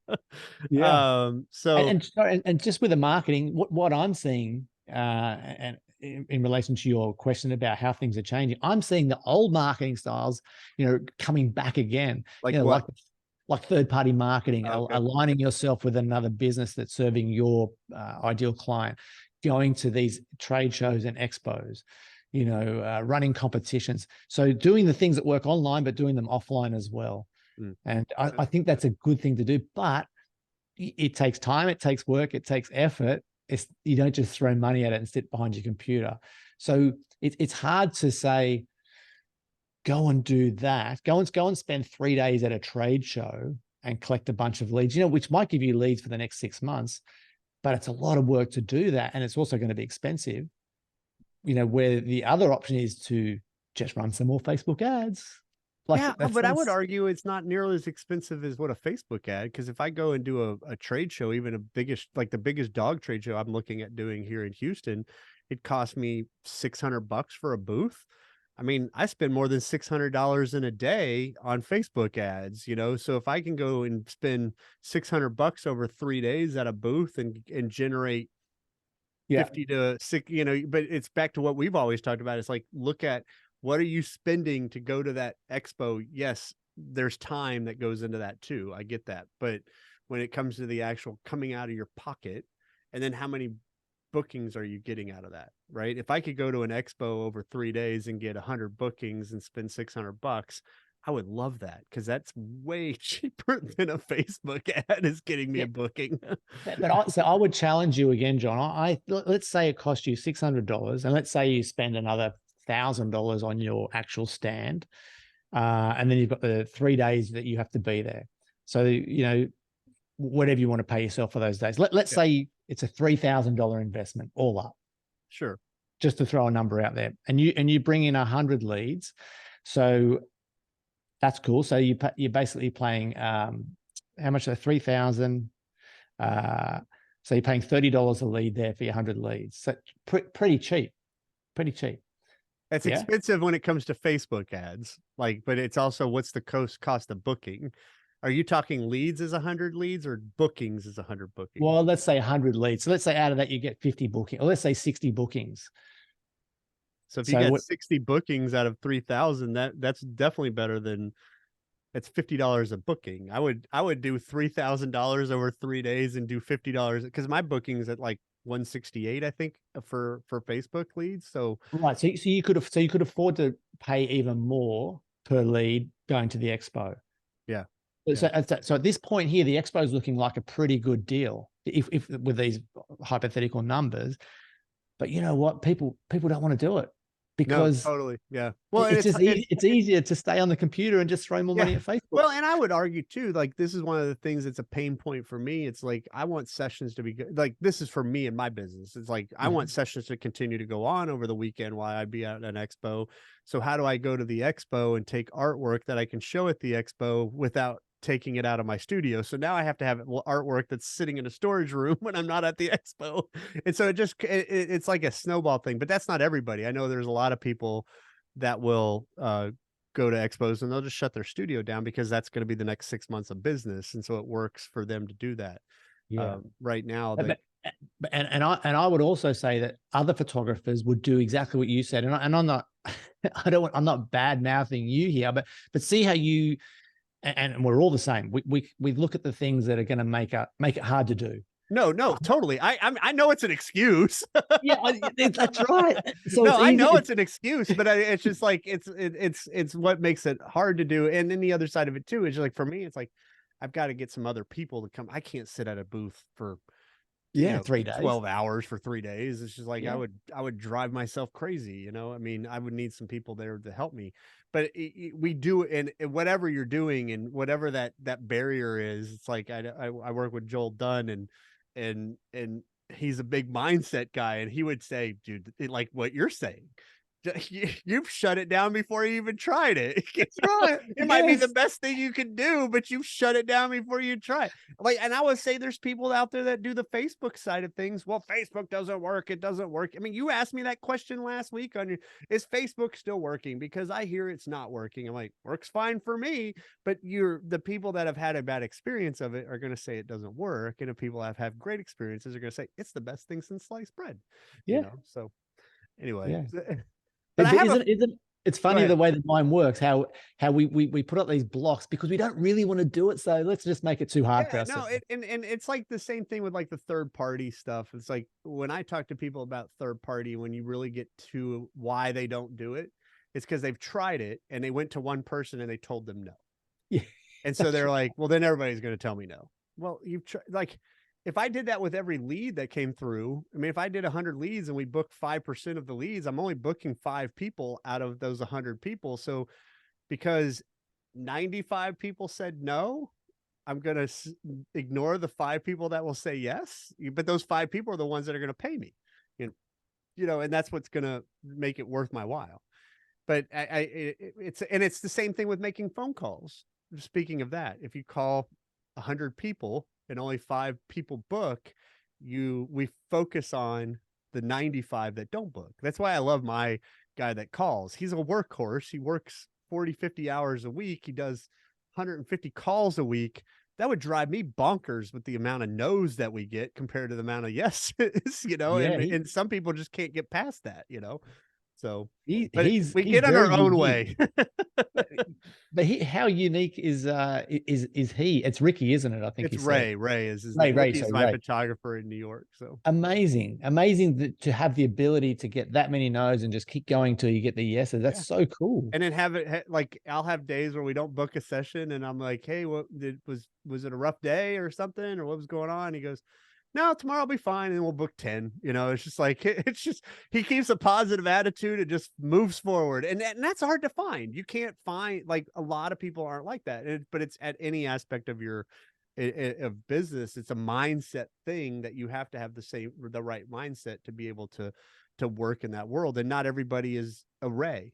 Yeah, So and just with the marketing, what I'm seeing, and in relation to your question about how things are changing, I'm seeing the old marketing styles, coming back again. like what? Like third-party marketing, Okay. aligning yourself with another business that's serving your ideal client, going to these trade shows and expos, running competitions. So doing the things that work online, but doing them offline as well. Mm. And I think that's a good thing to do, but it takes time, it takes work, it takes effort. You don't just throw money at it and sit behind your computer. So it's hard to say, go and do that. Go and spend 3 days at a trade show and collect a bunch of leads, you know, which might give you leads for the next 6 months, but it's a lot of work to do that. And it's also going to be expensive, you know, where the other option is to just run some more Facebook ads. Like Yeah, that but I would sounds, argue it's not nearly as expensive as what a Facebook ad. Because if I go and do a trade show, even a biggest, like the biggest dog trade show I'm looking at doing here in Houston, it cost me $600 for a booth. I mean, I spend more than $600 in a day on Facebook ads, you know. So if I can go and spend $600 over 3 days at a booth and generate yeah, 50 to 6, you know, but it's back to what we've always talked about. It's like, look at what are you spending to go to that expo? Yes, there's time that goes into that too. I get that. But when it comes to the actual coming out of your pocket, and then how many bookings are you getting out of that? Right. If I could go to an expo over 3 days and get 100 bookings and spend $600, I would love that because that's way cheaper than a Facebook ad is getting me yeah. a booking. So I would challenge you again, John. Let's say it cost you $600, and let's say you spend another $1,000 on your actual stand, and then you've got the 3 days that you have to be there. So you know, whatever you want to pay yourself for those days. Let's Yeah, say it's a $3,000 investment all up, sure. just to throw a number out there, and you bring in 100 leads. So that's cool. So you're basically playing how much? 3,000. So you're paying $30 a lead there for your 100 leads. So pretty cheap, pretty cheap. It's Yeah. expensive when it comes to Facebook ads, like, but it's also what's the cost of booking? Are you talking leads as 100 leads or bookings as 100 bookings? Well, let's say 100 leads. So let's say out of that you get 50 bookings, or let's say 60 bookings. So if you So got what? 60 bookings out of 3,000, that's definitely better than it's $50 a booking. I would do $3,000 over 3 days and do $50 because my bookings at like 168, I think, for Facebook leads. So Right. So you could afford to pay even more per lead going to the expo. yeah, So, yeah. so at this point here, the expo is looking like a pretty good deal if with these hypothetical numbers. But you know what? People don't want to do it No, because totally. Yeah. Well, and it's just it's it's easier to stay on the computer and just throw more yeah. money at Facebook. Well, and I would argue too, like this is one of the things that's a pain point for me. It's like I want sessions to be good. Like this is for me and my business. It's like I want Mhm. sessions to continue to go on over the weekend while I'd be at an expo. So how do I go to the expo and take artwork that I can show at the expo without taking it out of my studio? So now I have to have artwork that's sitting in a storage room when I'm not at the expo. And so it's like a snowball thing, but that's not everybody. I know there's a lot of people that will go to expos and they'll just shut their studio down because that's going to be the next 6 months of business. And so it works for them to do that. Yeah. Right now, But, and I would also say that other photographers would do exactly what you said. And I'm not I'm not bad mouthing you here, but see how you and we're all the same. We look at the things that are going to make it hard to do. no, totally. I know it's an excuse. Yeah, that's right. So No, it's I easy. know it's an excuse, but it's just like it's what makes it hard to do. And then the other side of it too is like for me, it's like I've got to get some other people to come. I can't sit at a booth for Yeah, 3 days. 12 hours for 3 days. It's just like Yeah, I would drive myself crazy, you know. I mean, I would need some people there to help me. But we do, and whatever you're doing and whatever that barrier is, it's like I work with Joel Dunn, and he's a big mindset guy, and he would say, dude, like what you're saying, you've shut it down before you even tried it. that's right. It might be the Yes. best thing you can do, but you've shut it down before you try. Like, and I would say there's people out there that do the Facebook side of things. Well, Facebook doesn't work. It doesn't work. I mean, you asked me that question last week on your, is Facebook still working? Because I hear it's not working. I'm like, works fine for me. But the people that have had a bad experience of it are going to say it doesn't work. And the people that have had great experiences are going to say it's the best thing since sliced bread, Yeah. So anyway, Yeah. but I But have a, isn't it's go funny ahead. the way the mind works, how we put up these blocks because we don't really want to do it. So let's just make it too hard for Yeah, no, ourselves. and it's like the same thing with like the third party stuff. It's like when I talk to people about third party, when you really get to why they don't do it, it's because they've tried it and they went to one person and they told them no. Yeah, And so that's they're right. like, well, then everybody's going to tell me no. Well, you've tried, like, if I did that with every lead that came through, I mean, if I did 100 leads and we booked 5% of the leads, I'm only booking 5 people out of those 100 people. So because 95 people said no, I'm going to ignore the 5 people that will say yes, but those 5 people are the ones that are going to pay me. And, and that's what's going to make it worth my while. But it's the same thing with making phone calls. Speaking of that, if you call 100 people and only 5 people book, we focus on the 95 that don't book. That's why I love my guy that calls. He's a workhorse. He works 40, 50 hours a week. He does 150 calls a week. That would drive me bonkers with the amount of no's that we get compared to the amount of yeses, Yeah, and some people just can't get past that, So, but we he's get on very our own unique. way. But how unique is he? It's Ricky, isn't it? I think It's he said. Ray. Ray is his Ray, name. Ray, Ricky's sorry, my Ray. photographer in New York. So Amazing to have the ability to get that many no's and just keep going till you get the yeses. That's yeah. so cool. And then have it like I'll have days where we don't book a session, and I'm like, "Hey, was it a rough day or something, or what was going on?" He goes, "No, tomorrow I'll be fine, and we'll book 10." It's just like it's just he keeps a positive attitude. It just moves forward, and that's hard to find. You can't find like a lot of people aren't like that, but it's at any aspect of your of business. It's a mindset thing that you have to have the right mindset to be able to work in that world, and not everybody is a Ray.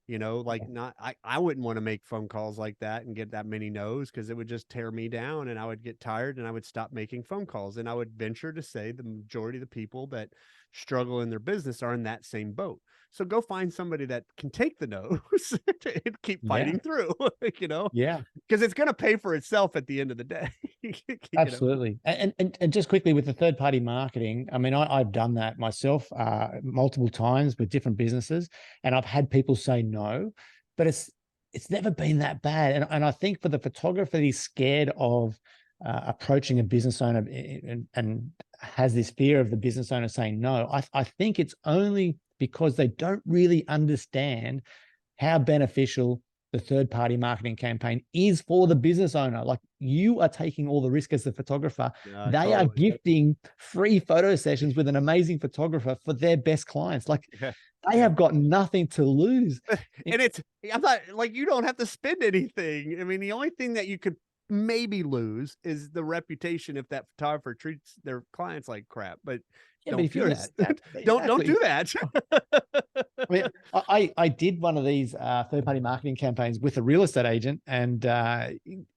Like not I wouldn't want to make phone calls like that and get that many no's, because it would just tear me down and I would get tired and I would stop making phone calls. And I would venture to say the majority of the people that struggle in their business are in that same boat. So go find somebody that can take the no's and keep Yeah, fighting through, yeah. because it's going to pay for itself at the end of the day. you know Absolutely. And just quickly with the third party marketing, I mean, I've done that myself multiple times with different businesses, and I've had people say no, but it's never been that bad. And I think for the photographer, he's scared of approaching a business owner and has this fear of the business owner saying no. I think it's only because they don't really understand how beneficial the third party marketing campaign is for the business owner. Like, you are taking all the risk as the photographer. They are Totally. gifting free photo sessions with an amazing photographer for their best clients. Like, Yeah. they Yeah. have got nothing to lose. And I'm not like, you don't have to spend anything. I mean, the only thing that you could maybe lose is the reputation if that photographer treats their clients like crap. But Yeah, but don't if do you're a that. staff, Don't exactly. do that. I mean, I did one of these third party marketing campaigns with a real estate agent, and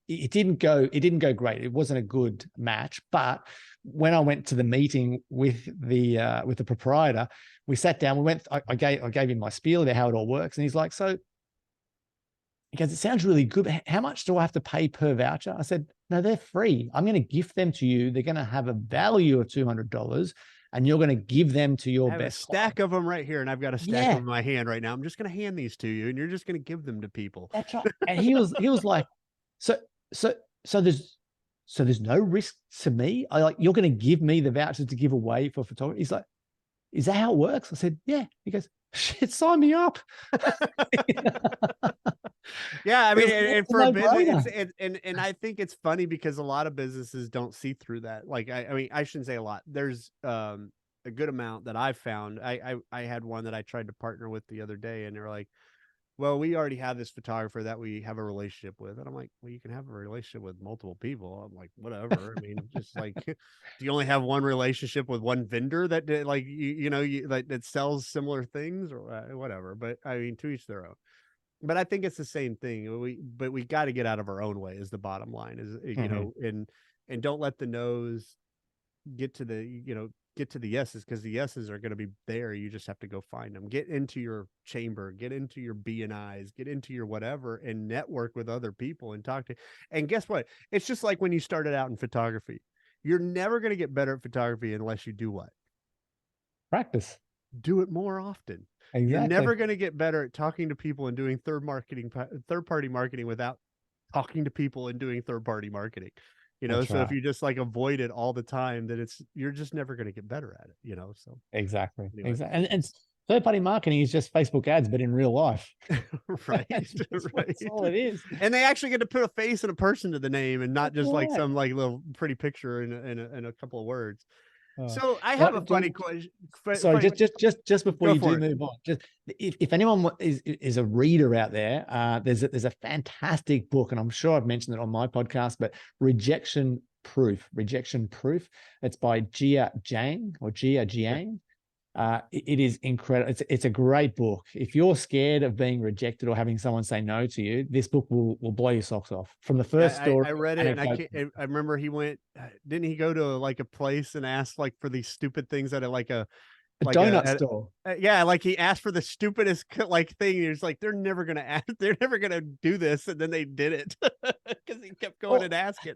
it didn't go great. It wasn't a good match. But when I went to the meeting with the proprietor, we sat down. I gave him my spiel about how it all works, and he's like, "So," he goes, "It sounds really good, but how much do I have to pay per voucher?" I said, "No, they're free. I'm going to gift them to you. They're going to have a value of $200, and you're going to give them to I your have a best stack clients." of them right here, and I've got a stack of Yeah, them in my hand right now. I'm just going to hand these to you, and you're just going to give them to people. that's right. And he was like, so so so there's no risk to me. I like, you're going to give me the vouchers to give away for photography. He's like, "Is that how it works?" I said, "Yeah." He goes, "Shit, sign me up." Yeah, I It mean, was and a for a business, no-brainer. and I think it's funny because a lot of businesses don't see through that. Like, I mean, I shouldn't say a lot. There's a good amount that I've found. I had one that I tried to partner with the other day, and they were like, "Well, we already have this photographer that we have a relationship with," and I'm like, "Well, you can have a relationship with multiple people." I'm like, "Whatever." I mean, just like, do you only have one relationship with one vendor that like like that sells similar things, or whatever? But I mean, to each their own. But I think it's the same thing. We got to get out of our own way is the bottom line, is, Mhm. and don't let the no's get to the, get to the yeses, because the yeses are going to be there. You just have to go find them. Get into your chamber, get into your BNIs, get into your whatever, and network with other people and talk to. And guess what? It's just like when you started out in photography. You're never going to get better at photography unless you do what? Practice. Do it more often. You're Exactly. never going to get better at talking to people and doing third party marketing without talking to people and doing third party marketing. That's So if right. you just like avoid it all the time, then you're just never going to get better at it, So Exactly. anyway, Exactly. And third party marketing is just Facebook ads, but in real life. right, That's right. all it is. And they actually get to put a face and a person to the name, and not That's just like right. some like little pretty picture and a couple of words. So I have a What, funny question. sorry, just before Go you for do it. move on, just if anyone is a reader out there, there's a fantastic book, and I'm sure I've mentioned it on my podcast, but Rejection Proof. It's by Jia Jiang. It is incredible. It's a great book. If you're scared of being rejected or having someone say no to you, this book will blow your socks off. From the first story, I read it, and I remember he went. Didn't he go to like a place and ask like for these stupid things at a a donut store. yeah, like he asked for the stupidest like thing. He was like, they're never gonna ask, they're never gonna do this, and then they did it because he kept going and asking.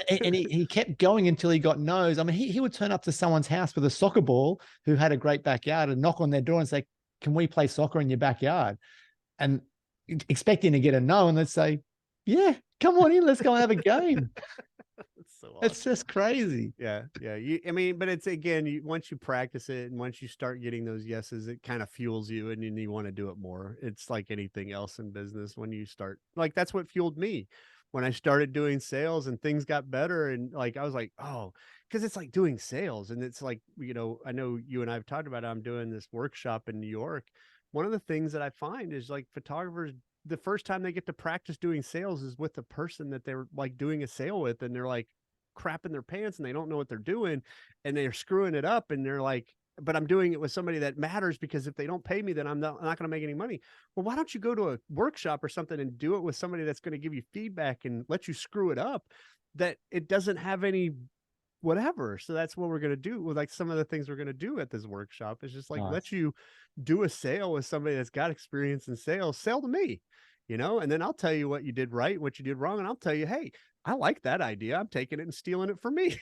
And he kept going until he got no's. I mean, he would turn up to someone's house with a soccer ball who had a great backyard and knock on their door and say, "Can we play soccer in your backyard?" And expecting to get a no, and they'd say, "Yeah, come on in, let's go and have a game." So awesome. It's just crazy. Yeah. I mean, but it's again, once you practice it and once you start getting those yeses, it kind of fuels you, and then you want to do it more. It's like anything else in business. When you start, like that's what fueled me when I started doing sales and things got better. And like I was like, oh, because it's like doing sales, and it's like, I know you and I have talked about it. I'm doing this workshop in New York. One of the things that I find is like photographers, the first time they get to practice doing sales is with the person that they're like doing a sale with, and they're like crapping their pants and they don't know what they're doing and they're screwing it up, and they're like, but I'm doing it with somebody that matters, because if they don't pay me, then I'm not going to make any money. Well, why don't you go to a workshop or something and do it with somebody that's going to give you feedback and let you screw it up, that it doesn't have any whatever. So that's what we're going to do with like some of the things we're going to do at this workshop is just like let you do a sale with somebody that's got experience in sales. Sell to me, and then I'll tell you what you did right, what you did wrong, and I'll tell you, hey, I like that idea, I'm taking it and stealing it for me.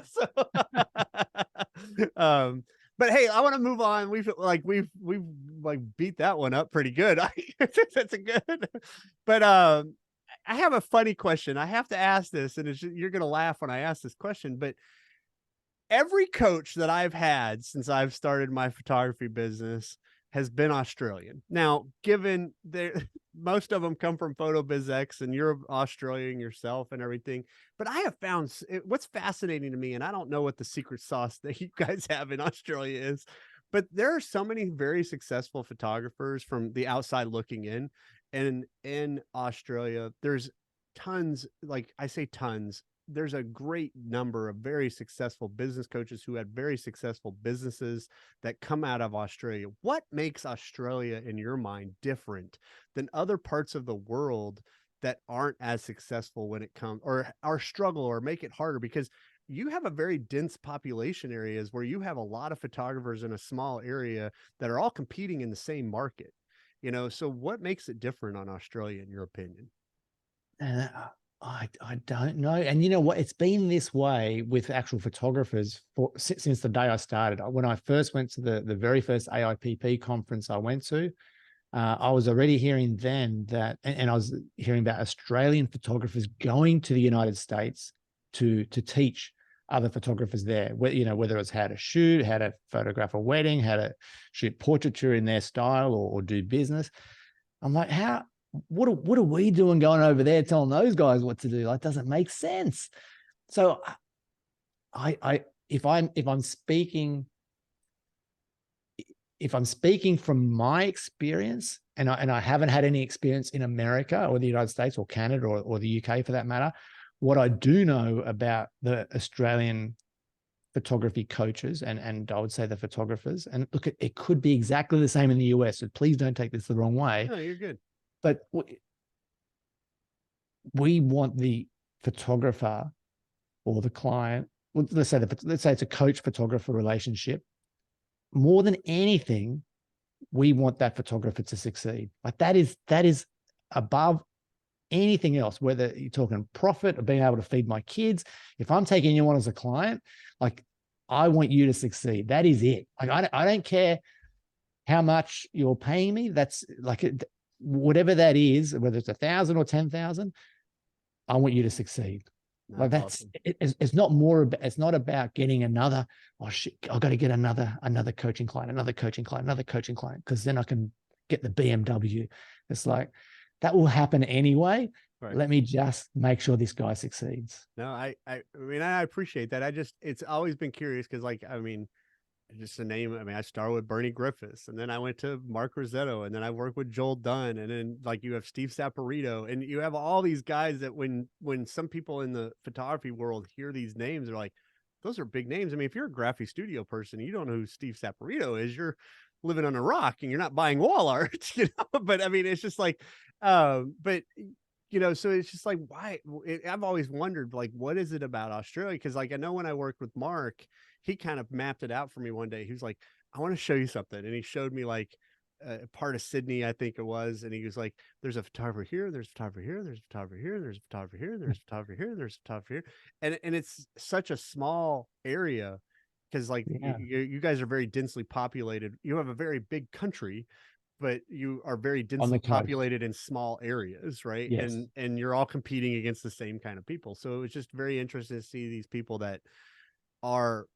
So, but hey, I want to move on. We've like beat that one up pretty good. That's a good, but I have a funny question. I have to ask this, and you're going to laugh when I ask this question, but every coach that I've had since I've started my photography business has been Australian. Now, given most of them come from Photo BizX, and you're Australian yourself and everything, but I have found what's fascinating to me, and I don't know what the secret sauce that you guys have in Australia is, but there are so many very successful photographers from the outside looking in, and in Australia, there's tons, like I say tons, there's a great number of very successful business coaches who had very successful businesses that come out of Australia. What makes Australia, in your mind, different than other parts of the world that aren't as successful when it comes, or struggle, or make it harder? Because you have a very dense population areas where you have a lot of photographers in a small area that are all competing in the same market. So what makes it different on Australia, in your opinion? I don't know. And you know what? It's been this way with actual photographers since the day I started. When I first went to the very first AIPP conference I went to, I was already hearing then that, and I was hearing about Australian photographers going to the United States to teach other photographers there, whether it's how to shoot, how to photograph a wedding, how to shoot portraiture in their style, or do business. I'm like, what are we doing going over there telling those guys what to do? That doesn't make sense. So if I'm speaking from my experience, and I haven't had any experience in America or the United States or Canada or the UK for that matter, what I do know about the Australian photography coaches and I would say the photographers, and look, it could be exactly the same in the US, so please don't take this the wrong way. No, you're good. But we want the photographer or the client, let's say it's a coach photographer relationship. More than anything, we want that photographer to succeed. Like that is above anything else, whether you're talking profit or being able to feed my kids. If I'm taking you on as a client, like I want you to succeed. That is it. Like I don't care how much you're paying me. That's like whatever that is, whether it's 1,000 or 10,000, I want you to succeed. Like that's awesome. It's not more about, it's not about getting another, oh shit, I've got to get another coaching client, because then I can get the BMW. It's like that will happen anyway. Right. let me just make sure this guy succeeds. No, I mean, I appreciate that. It's always been curious because, like, I mean, just to name, I mean, I started with Bernie Griffiths, and then I went to Mark Rossetto, and then I worked with Joel Dunn, and then like you have Steve Saporito, and you have all these guys that when some people in the photography world hear these names, they're like, those are big names. I mean, if you're a graphic studio person, you don't know who Steve Saporito is. You're living on a rock, and you're not buying wall art, you know. But I mean, it's just like, but so it's just like, why? I've always wondered, like, what is it about Australia? Because, like, I know when I worked with Mark, he kind of mapped it out for me one day. He was like, I want to show you something. And he showed me like a part of Sydney, I think it was. And he was like, there's a photographer here, there's a photographer here, there's a photographer here, there's a photographer here, there's a photographer here, there's a photographer here. And it's such a small area because, like, Yeah, you guys are very densely populated. You have a very big country, but you are very on the densely coast. populated in small areas, right? Yes. And you're all competing against the same kind of people. So it was just very interesting to see these people that are,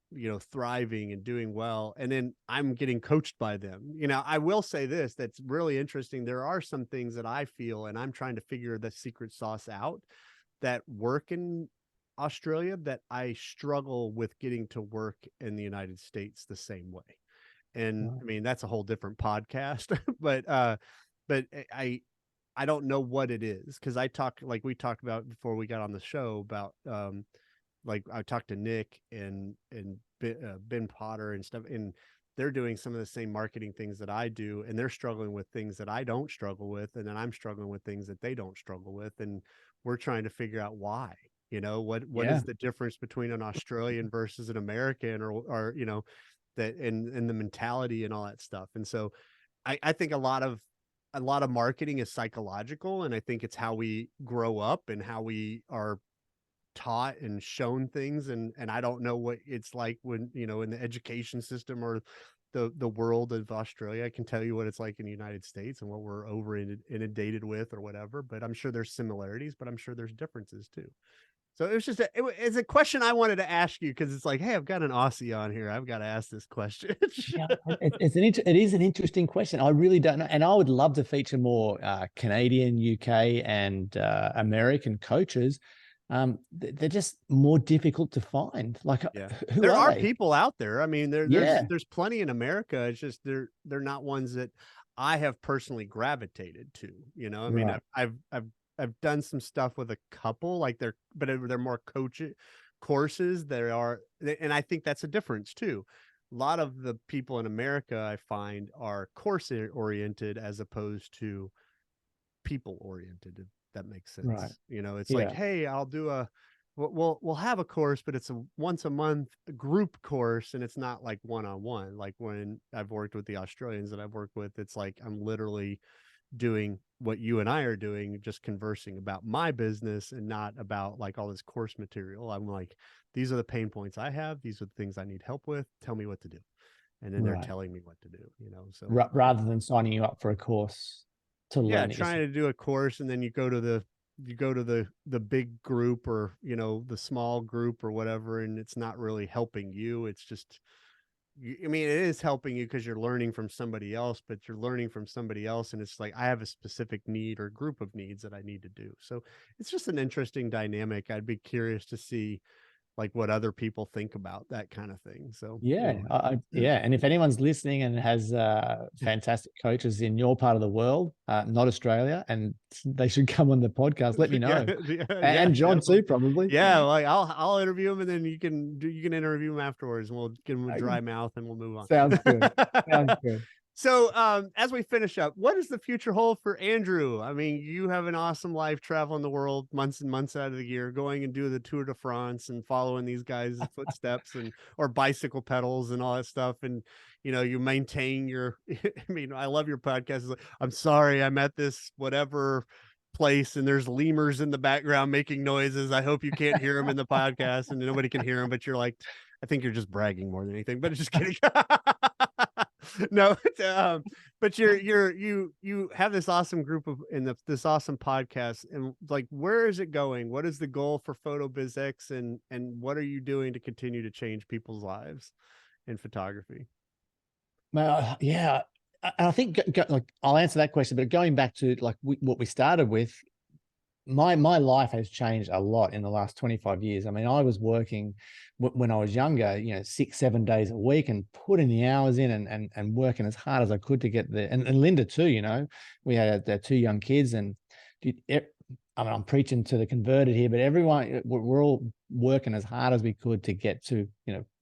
thriving and doing well, and then I'm getting coached by them. I will say this, that's really interesting. There are some things that I feel, and I'm trying to figure the secret sauce out, that work in Australia that I struggle with getting to work in the United States the same way. And Right. I mean, that's a whole different podcast. But I don't know what it is, because we talked about before we got on the show about like I talked to Nick and Ben Potter and stuff, and they're doing some of the same marketing things that I do, and they're struggling with things that I don't struggle with, and then I'm struggling with things that they don't struggle with, and we're trying to figure out why. What Yeah. is the difference between an Australian versus an American, or that, and the mentality and all that stuff. And so I think a lot of marketing is psychological, and I think it's how we grow up and how we are taught and shown things. And I don't know what it's like when, in the education system or the world of Australia. I can tell you what it's like in the United States and what we're inundated with or whatever, but I'm sure there's similarities, but I'm sure there's differences too. So it was just it's a question I wanted to ask you, because it's like, hey, I've got an Aussie on here, I've got to ask this question. Yeah, it is an interesting question. I really don't know, and I would love to feature more Canadian, UK, and American coaches. They're just more difficult to find. Like, Yeah. who There are are they? people out there. I mean, there's Yeah, there's plenty in America. It's just they're not ones that I have personally gravitated to. I mean, right, I've done some stuff with a couple, like they're more courses. And I think that's a difference too. A lot of the people in America I find are course oriented as opposed to people oriented, if that makes right. sense. It's like, Yeah, hey, I'll do we'll have a course, but it's a once a month group course, and it's not like one-on-one. Like when I've worked with the Australians that I've worked with, it's like I'm literally doing what you and I are doing, just conversing about my business and not about like all this course material. I'm like, these are the pain points I have, these are the things I need help with, tell me what to do. And then they're right. telling me what to do. So Rather than signing you up for a course to yeah, learn it trying yourself. to do a course, and then you go to the big group, or the small group or whatever, and it's not really helping you. It's just, I mean, it is helping you because you're learning from somebody else, but you're learning from somebody else, and it's like, I have a specific need or group of needs that I need to do. So it's just an interesting dynamic. I'd be curious to see like what other people think about that kind of thing. So Yeah, anyway. yeah. And if anyone's listening and has fantastic coaches in your part of the world, not Australia, and they should come on the podcast, let me Yeah, know. yeah, And John definitely. too, probably. Yeah, like I'll interview him, and then you can interview him afterwards, and we'll give him a Okay. dry mouth, and we'll move Sounds good. Sounds on. good. So, as we finish up, what does the future hold for Andrew? I mean, you have an awesome life traveling the world months and months out of the year, going and do the Tour de France and following these guys' footsteps, and or bicycle pedals and all that stuff. And you maintain your. I mean, I love your podcast. It's like, I'm sorry, I'm at this whatever place, and there's lemurs in the background making noises. I hope you can't hear them in the podcast, and nobody can hear them. But you're like, I think you're just bragging more than anything. But just kidding. No, but you have this awesome group of this awesome podcast, and like, where is it going? What is the goal for PhotoBizX, and what are you doing to continue to change people's lives in photography? Well, yeah, I think like I'll answer that question, but going back to like what we started with, my life has changed a lot in the last 25 years. I mean, I was working when I was younger, 6, 7 days a week and putting the hours in and working as hard as I could to get there. And Linda too, we had 2 young kids and I mean, I'm preaching to the converted here, but everyone, we're all working as hard as we could to get to,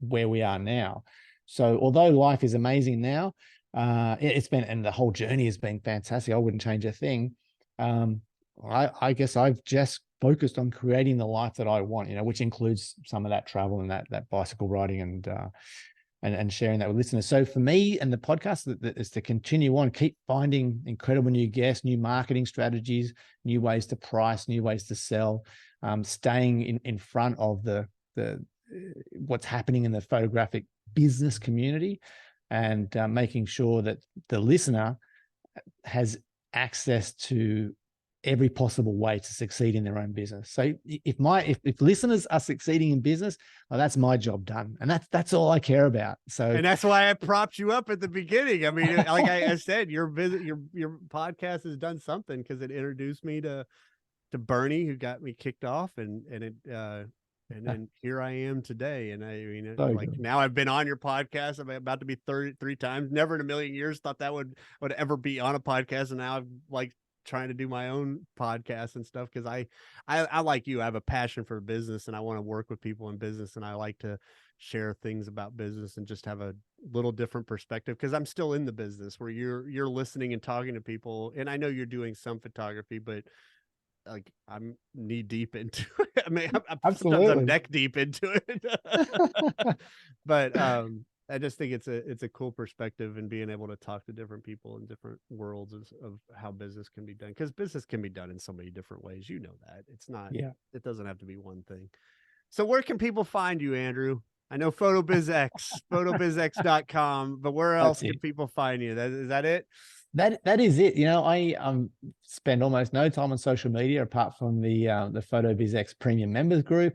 where we are now. So although life is amazing now, it's been, and the whole journey has been fantastic. I wouldn't change a thing. I guess I've just focused on creating the life that I want, which includes some of that travel and that bicycle riding and sharing that with listeners. So for me and the podcast is to continue on, keep finding incredible new guests, new marketing strategies, new ways to price, new ways to sell, staying in front of the what's happening in the photographic business community, and making sure that the listener has access to every possible way to succeed in their own business. So if listeners are succeeding in business, well, that's my job done, and that's all I care about. So, and that's why I propped you up at the beginning. I mean, like I said, your podcast has done something, because it introduced me to Bernie, who got me kicked off, and then here I am today. And I mean, so like, good. now I've been on your podcast. I'm about to be 33 times. Never in a million years thought that would ever be on a podcast. And now I'm like trying to do my own podcast and stuff, because I like you. I have a passion for business, and I want to work with people in business, and I like to share things about business and just have a little different perspective, because I'm still in the business where you're listening and talking to people. And I know you're doing some photography, but like, I'm knee deep into it. I mean, sometimes I'm Absolutely. neck deep into it. But I just think it's a cool perspective, and being able to talk to different people in different worlds of how business can be done, because business can be done in so many different ways. That it's not, Yeah. it doesn't have to be one thing. So where can people find you, Andrew? I know PhotoBizX, photobizx.com, but where else That's can it. people find you? Is that it? That is it. I spend almost no time on social media apart from the PhotoBizX Premium Members group.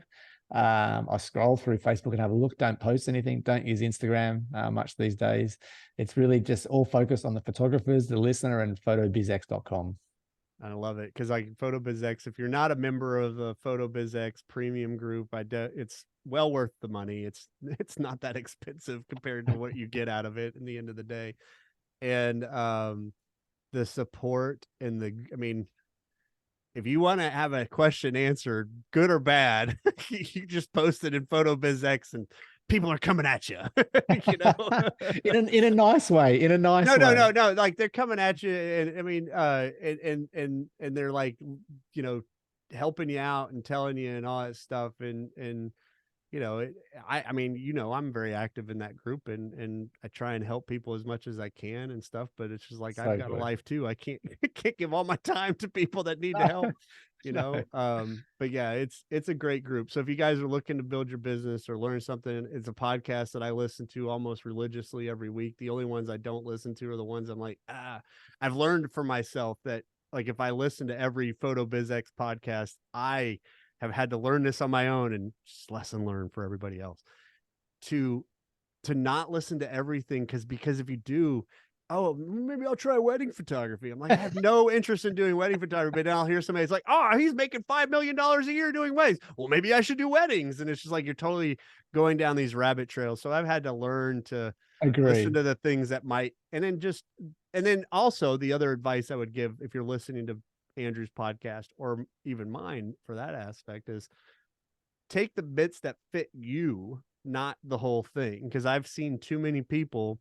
I scroll through Facebook and have a look. Don't post anything. Don't use Instagram much these days. It's really just all focused on the photographers, the listener, and photobizx.com. I love it, because like PhotoBizX, if you're not a member of the PhotoBizX premium group, it's well worth the money. It's not that expensive compared to what you get out of it in the end of the day. And the support and I mean, if you want to have a question answered, good or bad, you just post it in PhotoBizX, and people are coming at you. you know in a nice way. In a nice way. no, like, they're coming at you, and I mean, and they're like, helping you out and telling you and all that stuff. And I mean, I'm very active in that group, and I try and help people as much as I can and stuff, but it's just like, I've So got a good. life too. I can't can't give all my time to people that need the help. No. But yeah, it's a great group. So if you guys are looking to build your business or learn something, it's a podcast that I listen to almost religiously every week. The only ones I don't listen to are the ones I'm like, I've learned for myself that, like, if I listen to every PhotoBizX podcast, I have had to learn this on my own, and just lesson learned for everybody else, to not listen to everything, because if you do, oh, maybe I'll try wedding photography. I'm like, I have no interest in doing wedding photography, but then I'll hear somebody's like, oh, he's making $5 million a year doing weddings. Well, maybe I should do weddings. And it's just like, you're totally going down these rabbit trails. So I've had to learn to listen Agree. to the things that might, and then also the other advice I would give, if you're listening to Andrew's podcast, or even mine for that aspect, is take the bits that fit you, not the whole thing. Because I've seen too many people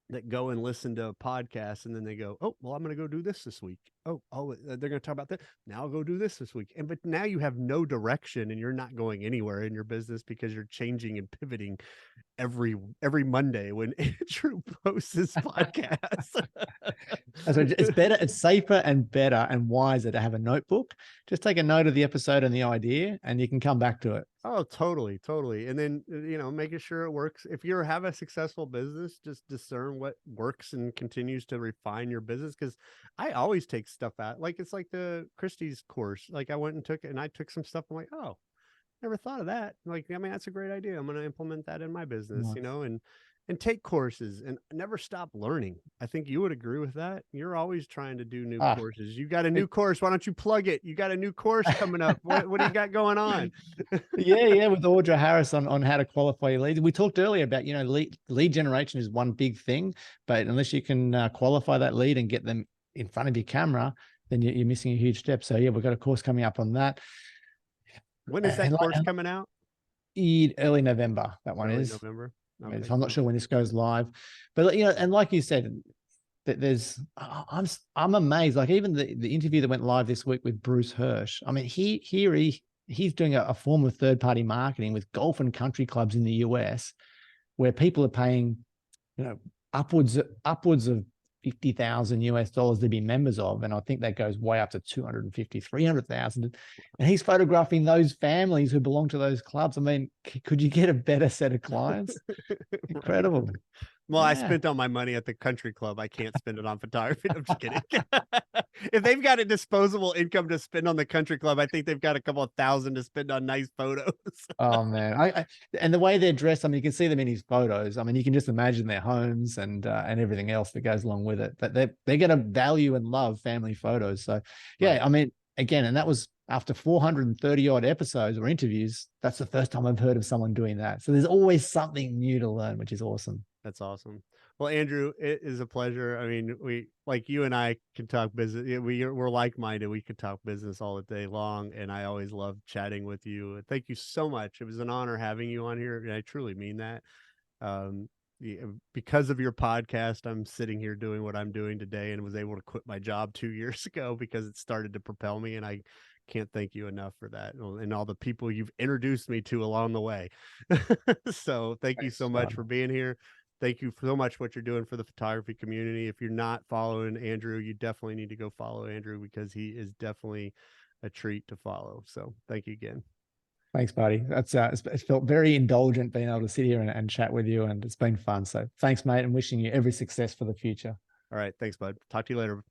that go and listen to a podcast, and then they go, oh, well, I'm going to go do this week. Oh, they're going to talk about that. Now I'll go do this week. But now you have no direction, and you're not going anywhere in your business, because you're changing and pivoting every Monday when Andrew posts his podcast. So it's better, it's safer and better and wiser to have a notebook. Just take a note of the episode and the idea, and you can come back to it. Oh, totally, totally. And then, making sure it works. If you have a successful business, just discern what works and continues to refine your business. Because I always take stuff out. Like, it's like the Christie's course. Like, I went and I took some stuff. I'm like, oh, never thought of that. Like, I mean, that's a great idea. I'm going to implement that in my business, Nice. and and take courses and never stop learning. I think you would agree with that. You're always trying to do new Ah, courses. You got a new it- course. Why don't you plug it? You got a new course coming up. What do you got going on? Yeah, yeah, with Audra Harris on how to qualify your leads. We talked earlier about, lead generation is one big thing, but unless you can qualify that lead and get them in front of your camera, then you're missing a huge step. So yeah, we've got a course coming up on that. When is that course coming out? Early November, that one Early is. November. Okay, Okay, so I'm not cool. sure when this goes live, but and like you said, that I'm amazed. Like even the interview that went live this week with Bruce Hirsch. I mean, he's doing a form of third party marketing with golf and country clubs in the US, where people are paying, upwards of 50,000 US dollars to be members of. And I think that goes way up to 250, 300,000. And he's photographing those families who belong to those clubs. I mean, could you get a better set of clients? Right. Incredible. Well, I Yeah. spent all my money at the country club. I can't spend it on photography. I'm just kidding. If they've got a disposable income to spend on the country club, I think they've got a couple of thousand to spend on nice photos. Oh man, and the way they're dressed. I mean, you can see them in his photos. I mean, you can just imagine their homes and everything else that goes along with it. But they're going to value and love family photos. So yeah, Right. I mean, again, and that was after 430 odd episodes or interviews. That's the first time I've heard of someone doing that. So there's always something new to learn, which is awesome. That's awesome. Well, Andrew, it is a pleasure. I mean, we like you and I can talk business. We're like minded. We could talk business all day long, and I always love chatting with you. Thank you so much. It was an honor having you on here, and I truly mean that. Um, because of your podcast, I'm sitting here doing what I'm doing today, and was able to quit my job 2 years ago because it started to propel me, and I can't thank you enough for that, and all the people you've introduced me to along the way. So thank you Thanks, so much Scott. for being here. Thank you so much for what you're doing for the photography community. If you're not following Andrew, you definitely need to go follow Andrew because he is definitely a treat to follow. So thank you again. Thanks, buddy. That's it's felt very indulgent being able to sit here and chat with you, and it's been fun. So thanks, mate, and wishing you every success for the future. All right. Thanks, bud. Talk to you later.